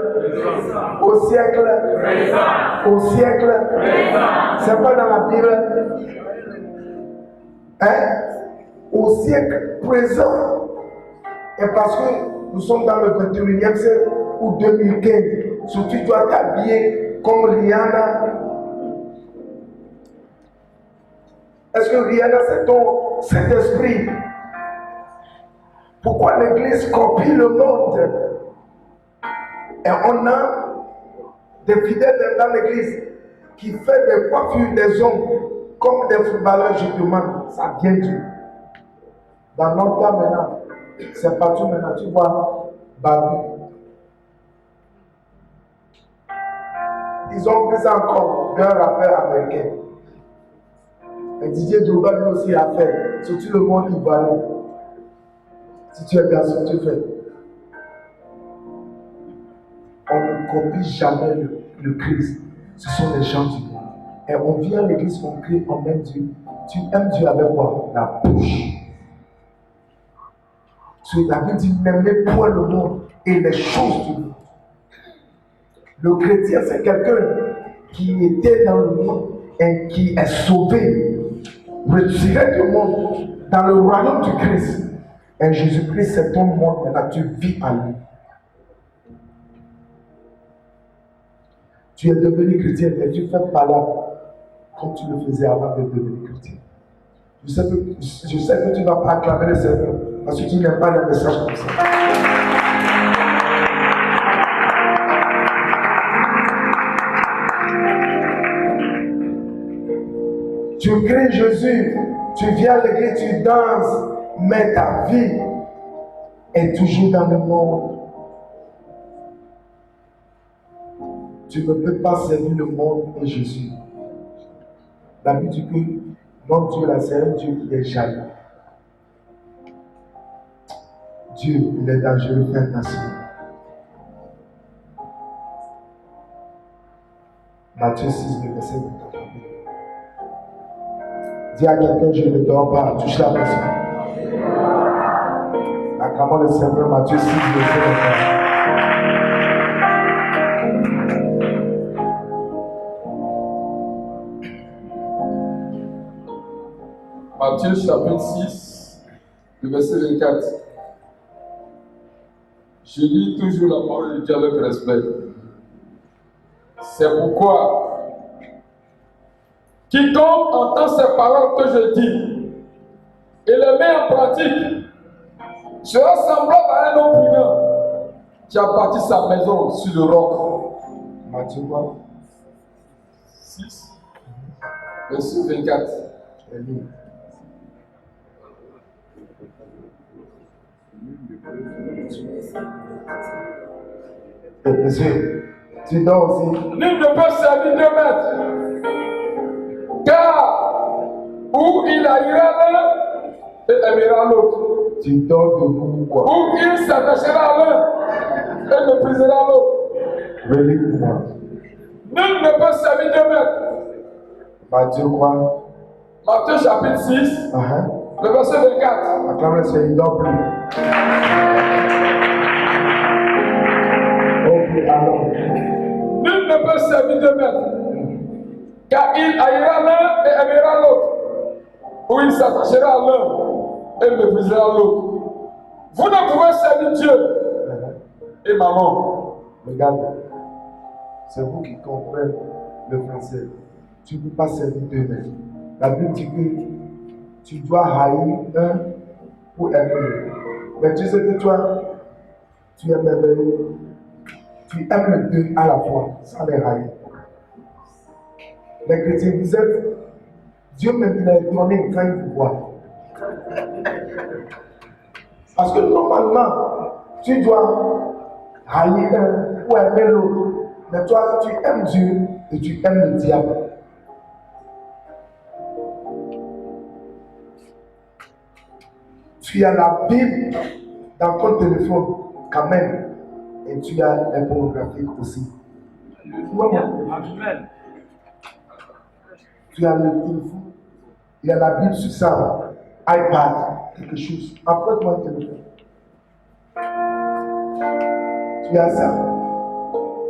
C'est pas dans la Bible. Hein? Au siècle présent. Et parce que nous sommes dans le 21e siècle ou 2015, si tu dois t'habiller comme Rihanna. Est-ce que Rihanna c'est ton Saint-Esprit? Pourquoi l'Église copie le monde? Et on a des fidèles dans l'Église qui fait des coiffures des hommes comme des footballeurs, je demande, ça vient d'où? Dans notre temps maintenant, c'est partout maintenant, tu vois, Babu. Ils ont pris ça encore d'un rappeur américain. Et Didier Drogba lui aussi a fait, surtout le monde ivoirien. Si tu es garçon, tu fais. On ne copie jamais le Christ. Ce sont les gens du monde. Et on vient à l'église, on crie, on aime Dieu. Tu aimes Dieu avec quoi? La bouche. La Bible dit, n'aimez point le monde et les choses du monde. Le chrétien, c'est quelqu'un qui était dans le monde et qui est sauvé, retiré du monde, dans le royaume du Christ. Et Jésus-Christ, c'est ton monde, maintenant tu vis en lui. Tu es devenu chrétien et tu fais pas là comme tu le faisais avant de devenir chrétien. Je sais que tu ne vas pas acclamer le Seigneur parce que tu n'aimes pas les messages comme ça. Tu cries Jésus, tu viens à l'église, tu danses, mais ta vie est toujours dans le monde. Tu ne peux pas servir le monde et Jésus. La Bible dit que notre Dieu là, c'est un Dieu qui est jaloux. Dieu, il est dangereux, fais attention. Matthieu 6, le verset 24. Dis à quelqu'un, je ne dors pas, touche la personne. Acclamons le Seigneur, Matthieu 6, verset 24. Matthieu chapitre 6, le verset 24. Je lis toujours la parole de Dieu avec respect. C'est pourquoi quiconque entend ces paroles que je dis et les met en pratique sera semblable à un homme prudent qui a bâti sa maison sur le roc. Matthieu 6, verset 24. Monsieur, tu dors aussi. Nul ne peut servir 2 maîtres, car ou il haïra l'un et aimera l'autre. Tu dors debout ou quoi? Ou il s'attachera à l'un et méprisera l'autre. Relis-moi. Nul ne peut servir 2 maîtres. Matthieu quoi? Matthieu chapitre 6, le verset 24. Acclame le Seigneur, il dort plus. Nul ne peut servir 2 maîtres. Car il haïra l'un et aimera l'autre. Ou il s'attachera à l'un et méprisera l'autre. Vous ne pouvez servir Dieu et maman. Regarde, c'est vous qui comprenez le français. Tu ne peux pas servir deux maîtres. La Bible dit que tu dois haïr un pour aimer l'autre. Mais tu sais que toi, tu aimes merveilleux. Tu aimes les deux à la fois, sans les haïr. Les chrétiens, vous êtes, Dieu même il a donné quand il vous voit. Parce que normalement, tu dois haïr un pour aimer l'autre. Mais toi, tu aimes Dieu et tu aimes le diable. Tu as la Bible dans ton téléphone quand même. Et tu as les pornographiques aussi. Amen. Tu as le téléphone. Il y a la Bible sur ça. iPad, quelque chose. Apprête-moi le téléphone. Tu as ça.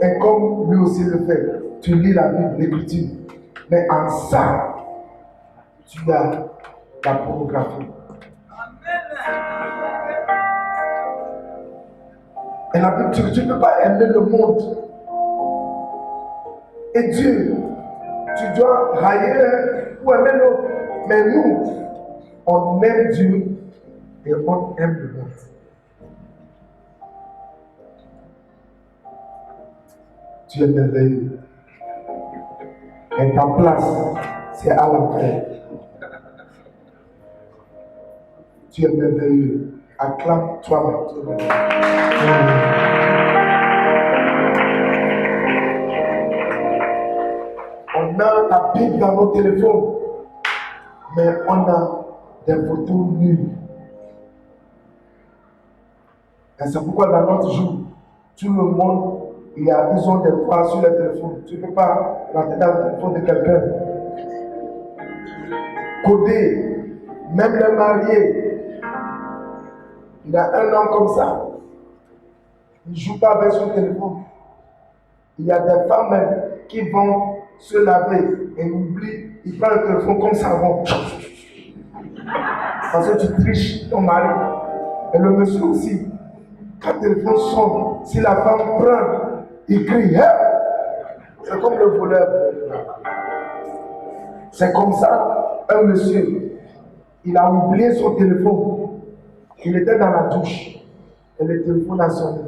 Et comme lui aussi le fait, tu lis la Bible, l'écriture. Mais en ça, tu as la pornographie. Et la Bible, tu ne peux pas aimer le monde. Et Dieu, tu dois haïr ou aimer l'autre. Mais nous, on aime Dieu et on aime le monde. Tu es merveilleux. Et ta place, c'est à l'enfer. Tu es merveilleux. Acclame toi-même. On a la Bible dans nos téléphones, mais on a des photos nulles. Et c'est pourquoi dans notre jour, tout le monde, ils ont des poids sur les téléphones. Tu ne peux pas rentrer dans le téléphone de quelqu'un. Coder, même les mariés. Il y a un homme comme ça. Il ne joue pas avec son téléphone. Il y a des femmes même qui vont se laver et oublient, ils prennent le téléphone comme ça avant. Parce que tu triches ton mari. Et le monsieur aussi, quand le téléphone sonne, si la femme prend, il crie. Hey! C'est comme le voleur. C'est comme ça, un monsieur, il a oublié son téléphone. Il était dans la douche. Et le téléphone a sonné.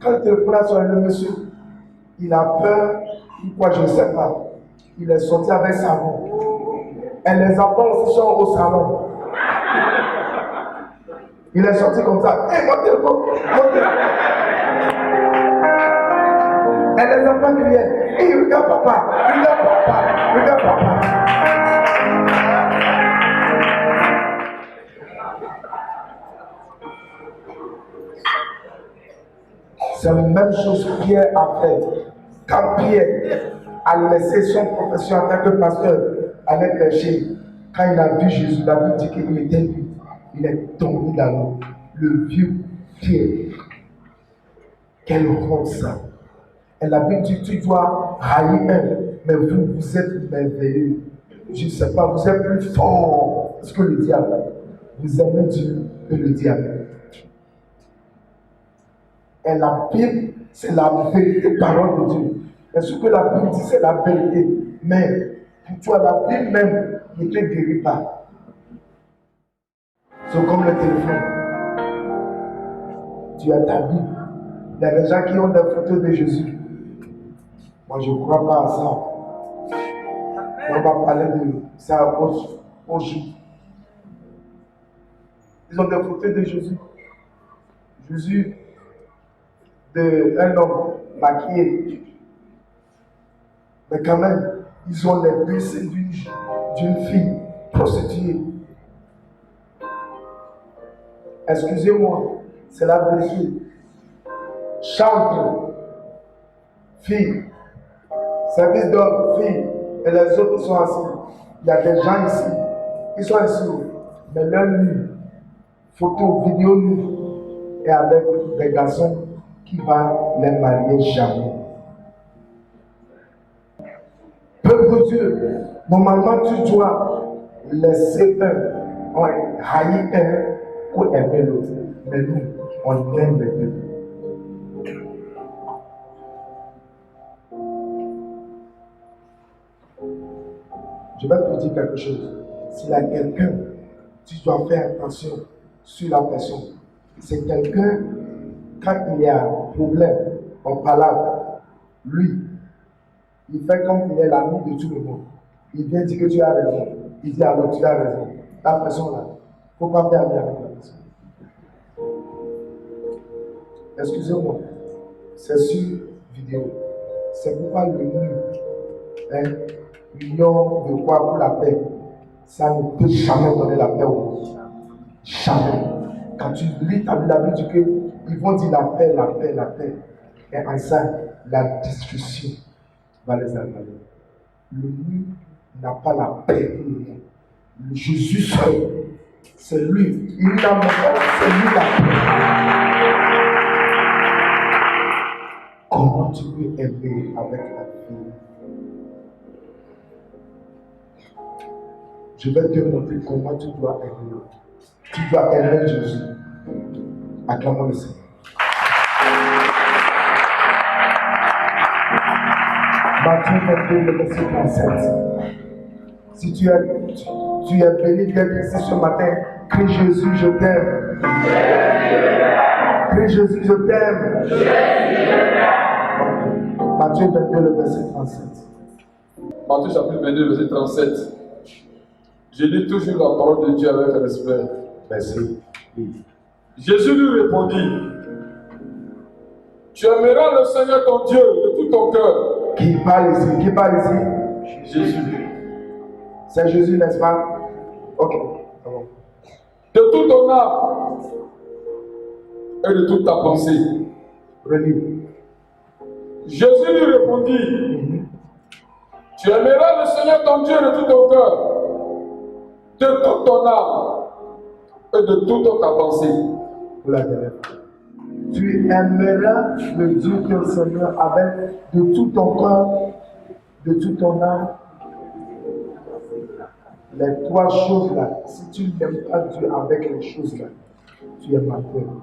Quand le téléphone a sonné, le monsieur, il a peur. Pourquoi je ne sais pas. Il est sorti avec savon. Et les enfants aussi sont au salon. Il est sorti comme ça. Hé, mon téléphone, mon téléphone. Et les enfants criaient. Hé, regarde papa, regarde papa, regarde papa. C'est la même chose que Pierre a fait. Quand Pierre a laissé son profession en tant que pasteur, aller prêcher, quand il a vu Jésus, la Bible dit qu'il était vu. Il est tombé dans l'eau. Le vieux Pierre. Quelle honte ça. Et la Bible dit tu dois haïr un, mais vous êtes merveilleux. Je ne sais pas, vous êtes plus fort que le diable. Vous aimez Dieu que le diable. Et la Bible, c'est la vérité, parole de Dieu. Et ce que la Bible dit, c'est la vérité. Mais pour toi, la Bible même ne te guérit pas. C'est comme le téléphone. Tu as ta Bible. Il y a des gens qui ont des photos de Jésus. Moi, je ne crois pas à ça. On va parler de ça au jour. Ils ont des photos de Jésus. Jésus, d'un homme maquillé. Mais quand même, ils ont les blessés d'une fille prostituée. Excusez-moi, c'est la vérité. Chantre, fille, service d'homme, fille, et les autres sont assis. Il y a des gens ici, ils sont assis, mais leur nu, photo, vidéo nu, et avec des garçons qui vont les marier jamais. pour Dieu, normalement tu dois laisser haïr un pour aimer l'autre. Mais nous, on aime les deux. Je vais te dire quelque chose. S'il y a quelqu'un, tu dois faire attention sur la personne. C'est quelqu'un, quand il y a un problème, on parle, lui, il fait comme il est l'ami de tout le monde. Il vient dire que tu as raison. Il dit alors tu as raison. La personne-là, il ne faut pas faire bien avec la personne. Excusez-moi, c'est sur vidéo. C'est pourquoi le l'union de quoi pour la paix, ça ne peut jamais donner la paix au monde. Jamais. Quand tu lis ta Bible, tu dis qu'ils vont dire la paix, la paix, la paix. Et en ça, la destruction va les avaler. L'ennemi n'a pas la paix pour le monde. Jésus seul, c'est lui. Il n'a même pas, c'est lui la paix. Comment tu peux aimer avec la vie? Je vais te montrer comment tu dois aimer l'autre. Tu dois aimer Jésus. Acclamons le Seigneur. Matthieu 22, le verset 37. Si tu es béni d'être ici ce matin, crie Jésus, je t'aime. Crie Jésus, je t'aime. Matthieu 22, le verset 37. Matthieu chapitre 22, verset 37. Je lis toujours la parole de Dieu avec respect. Merci. Jésus lui répondit, tu aimeras le Seigneur ton Dieu de tout ton cœur. Qui parle ici? Qui parle ici? Jésus. C'est Jésus, n'est-ce pas? Ok. Bon. De toute ton âme et de toute ta pensée. Relis. Jésus lui répondit, tu aimeras le Seigneur ton Dieu de tout ton cœur, de toute ton âme et de toute ta pensée. Pour la dernière fois. Tu aimeras le Dieu ton Seigneur avec de tout ton cœur, de toute ton âme. Les trois choses-là, si tu n'aimes pas Dieu avec les choses-là, tu es malheureux.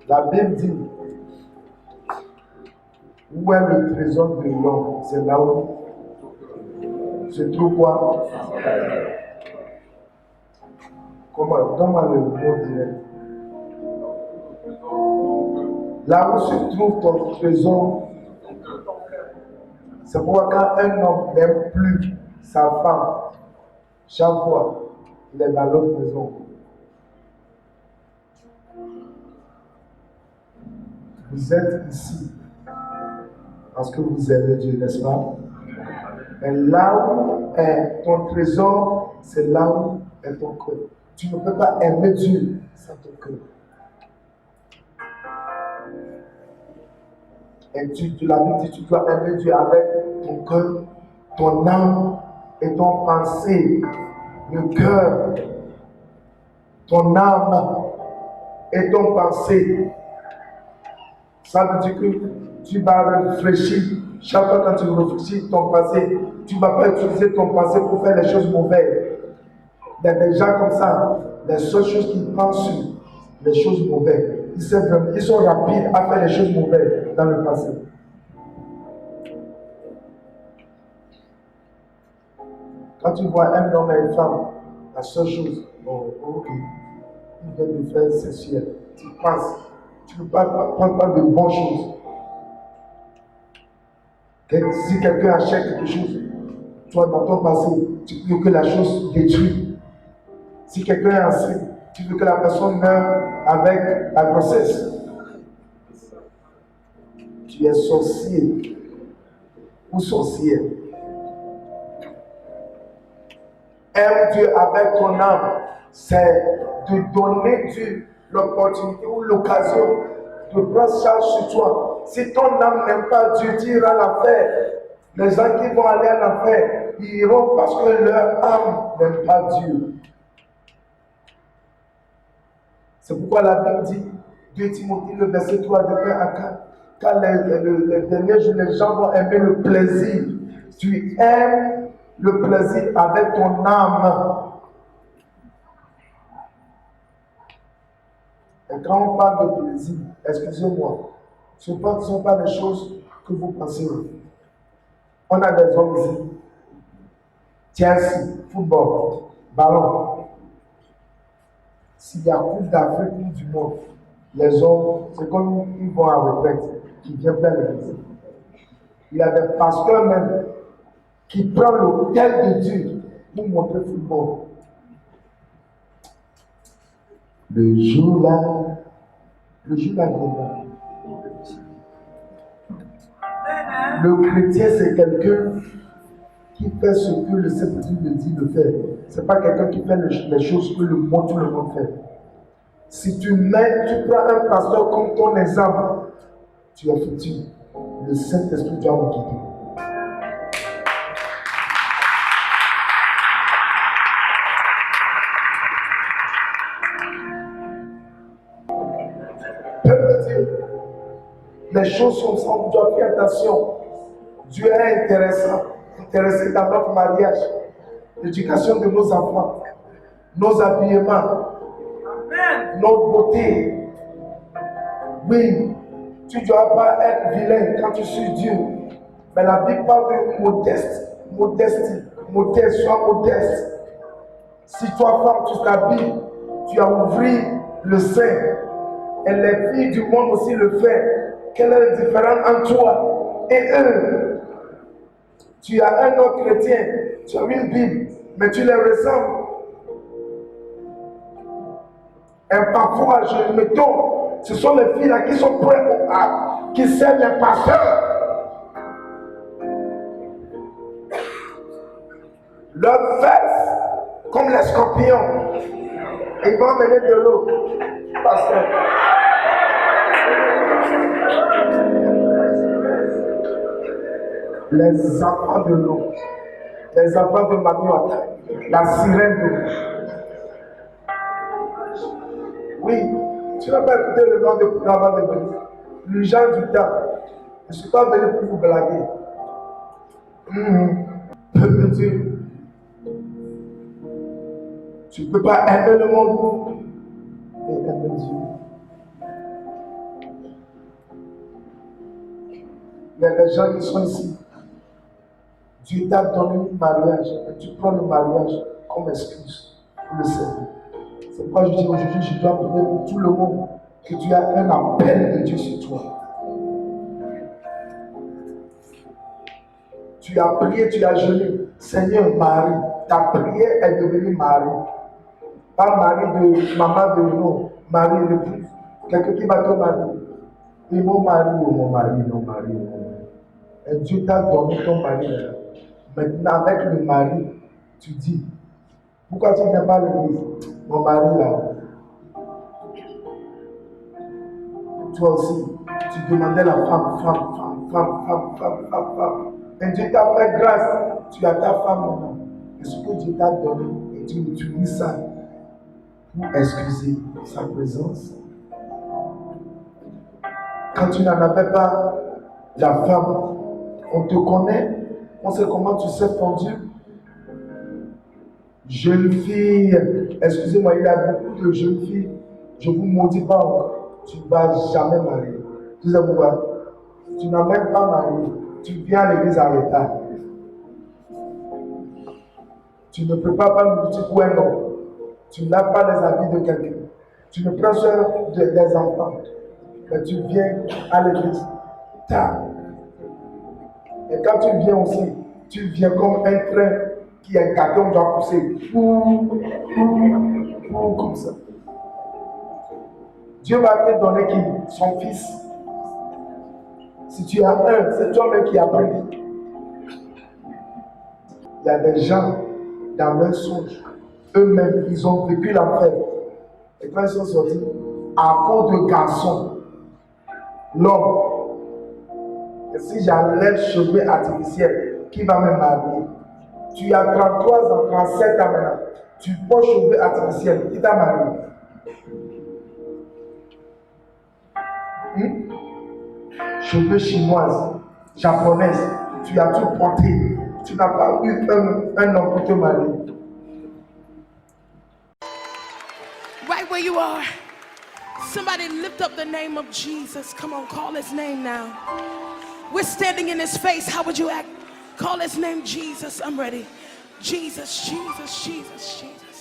La Bible dit, où est le trésor de l'homme? C'est là où se trouve quoi? Comment? Donne-moi le mot direct. Là où se trouve ton trésor, c'est pourquoi quand un homme n'aime plus sa femme, chaque fois, il est dans l'autre maison. Vous êtes ici parce que vous aimez Dieu, n'est-ce pas? Et là où est ton trésor, c'est là où est ton cœur. Tu ne peux pas aimer Dieu sans ton cœur. Et la Bible dit tu dois aimer Dieu avec ton cœur, ton âme et ton pensée. Le cœur, ton âme et ton pensée. Ça veut dire que tu vas réfléchir. Chaque fois quand tu réfléchis ton passé, tu ne vas pas utiliser ton passé pour faire les choses mauvaises. Il y a des gens comme ça, les seules choses qu'ils pensent sur les choses mauvaises. Ils sont rapides à faire les choses mauvaises dans le passé. Quand tu vois un homme et une femme, la seule chose, ok, ils viennent de faire sexuel, tu penses, tu ne prends pas de bonnes choses. Si quelqu'un achète quelque chose, toi dans ton passé, tu veux que la chose détruise. Si quelqu'un est enceinte, tu veux que la personne meure avec la grossesse. Tu es sorcier ou sorcière. Aime Dieu avec ton âme, c'est de donner Dieu l'opportunité ou l'occasion de prendre charge sur toi. Si ton âme n'aime pas Dieu, tu iras à l'enfer. Les gens qui vont aller à l'enfer, ils iront parce que leur âme n'aime pas Dieu. C'est pourquoi la Bible dit, 2 Timothée, le verset 3 de 1 à 4. Car les derniers jours, les gens vont aimer le plaisir. Tu aimes le plaisir avec ton âme. Et quand on parle de plaisir, excusez-moi, ce ne sont pas des choses que vous pensez. On a des hommes ici. Chelsea, football, ballon. S'il y a Coupe d'Afrique ou du monde, les hommes, c'est comme ils vont à retraite, ils viennent faire l'église. Il y a des pasteurs même qui prennent l'hôtel de Dieu pour montrer le football. Le jour-là viendra. Le chrétien, c'est quelqu'un qui fait ce que le Saint-Esprit le dit de faire. Ce n'est pas quelqu'un qui fait les choses que tout le monde fait. Si tu prends un pasteur comme ton exemple, tu es foutu. Le Saint-Esprit doit vous guider. Peuple de Dieu, les choses sont ensemble, tu dois faire attention. Dieu est intéressé dans notre mariage, l'éducation de nos enfants, nos habillements, notre beauté. Oui, tu ne dois pas être vilain quand tu suis Dieu. Mais la Bible parle de modestie, sois modeste. Si toi, femme, tu t'habilles, tu as ouvert le sein. Et les filles du monde aussi le font. Quelle est la différence entre toi et eux? Tu as un autre chrétien, tu as une Bible, mais tu les ressembles. Et parfois, je me tombe, ce sont les filles là qui sont prêtes qui servent les pasteurs. Leurs fesses, comme les scorpions, ils vont mener de l'eau. Pasteur. Les enfants de l'eau, les enfants de Mamioata, la sirène d'eau. Oui, tu n'as pas écouté le nom de programme de Béni. Le gens du temps, je ne suis pas venu pour vous blaguer. Peuple de Dieu, tu ne peux pas aimer le monde et aimer Dieu. Il y a des gens qui sont ici. Dieu t'a donné un mariage et tu prends le mariage comme excuse pour le servir. C'est pourquoi je dis aujourd'hui, je dois prier pour tout le monde que tu as un appel de Dieu sur toi. Tu as prié, tu as jeûné. Seigneur, Marie, ta prière est devenue Marie. Pas Marie de maman de nous, Marie de plus. Quelqu'un qui va te marier. Et mon mari, ou mon mari, non, mari, mon mari. Et Dieu t'a donné ton mari. Maintenant, avec le mari, tu dis, pourquoi tu ne viens pas à l'église? Mon mari là. Toi aussi, tu demandais la femme. Et Dieu t'a fait grâce, tu as ta femme maintenant. Et ce que Dieu t'a donné, et tu utilises ça pour excuser sa présence. Quand tu n'en avais pas la femme, on te connaît, on sait comment tu sais ton Dieu. Jeune fille, excusez-moi, il y a beaucoup de jeunes filles, je ne vous maudis pas encore, tu ne vas jamais marier. Tu sais pourquoi? Tu n'as même pas marié, tu viens à l'église en retard. Tu ne prépares pas une boutique pour un homme, tu n'as pas les habits de quelqu'un, tu ne prends soin des enfants, mais tu viens à l'église tard. Et quand tu viens aussi, tu viens comme un train qui est gâté, on doit pousser. Comme ça. Dieu va te donner qui? Son fils. Si tu as un, c'est toi-même qui as pris. Il y a des gens dans leur songe, eux-mêmes, ils ont vécu l'enfer. Et quand ils sont sortis, à cause de garçons, l'homme, et si j'enlève cheveux artificiels, qui va me marier? Tu as 33 ans, 37 ans maintenant, tu portes cheveux artificiels, qui t'a marié? Cheveux chinoises, japonaises, tu as tout porté. Tu n'as pas eu un homme pour te marier. Right where you are. Somebody lift up the name of Jesus. Come on, call his name now. We're standing in his face. How would you act? Call his name Jesus. I'm ready. Jesus, Jesus, Jesus, Jesus.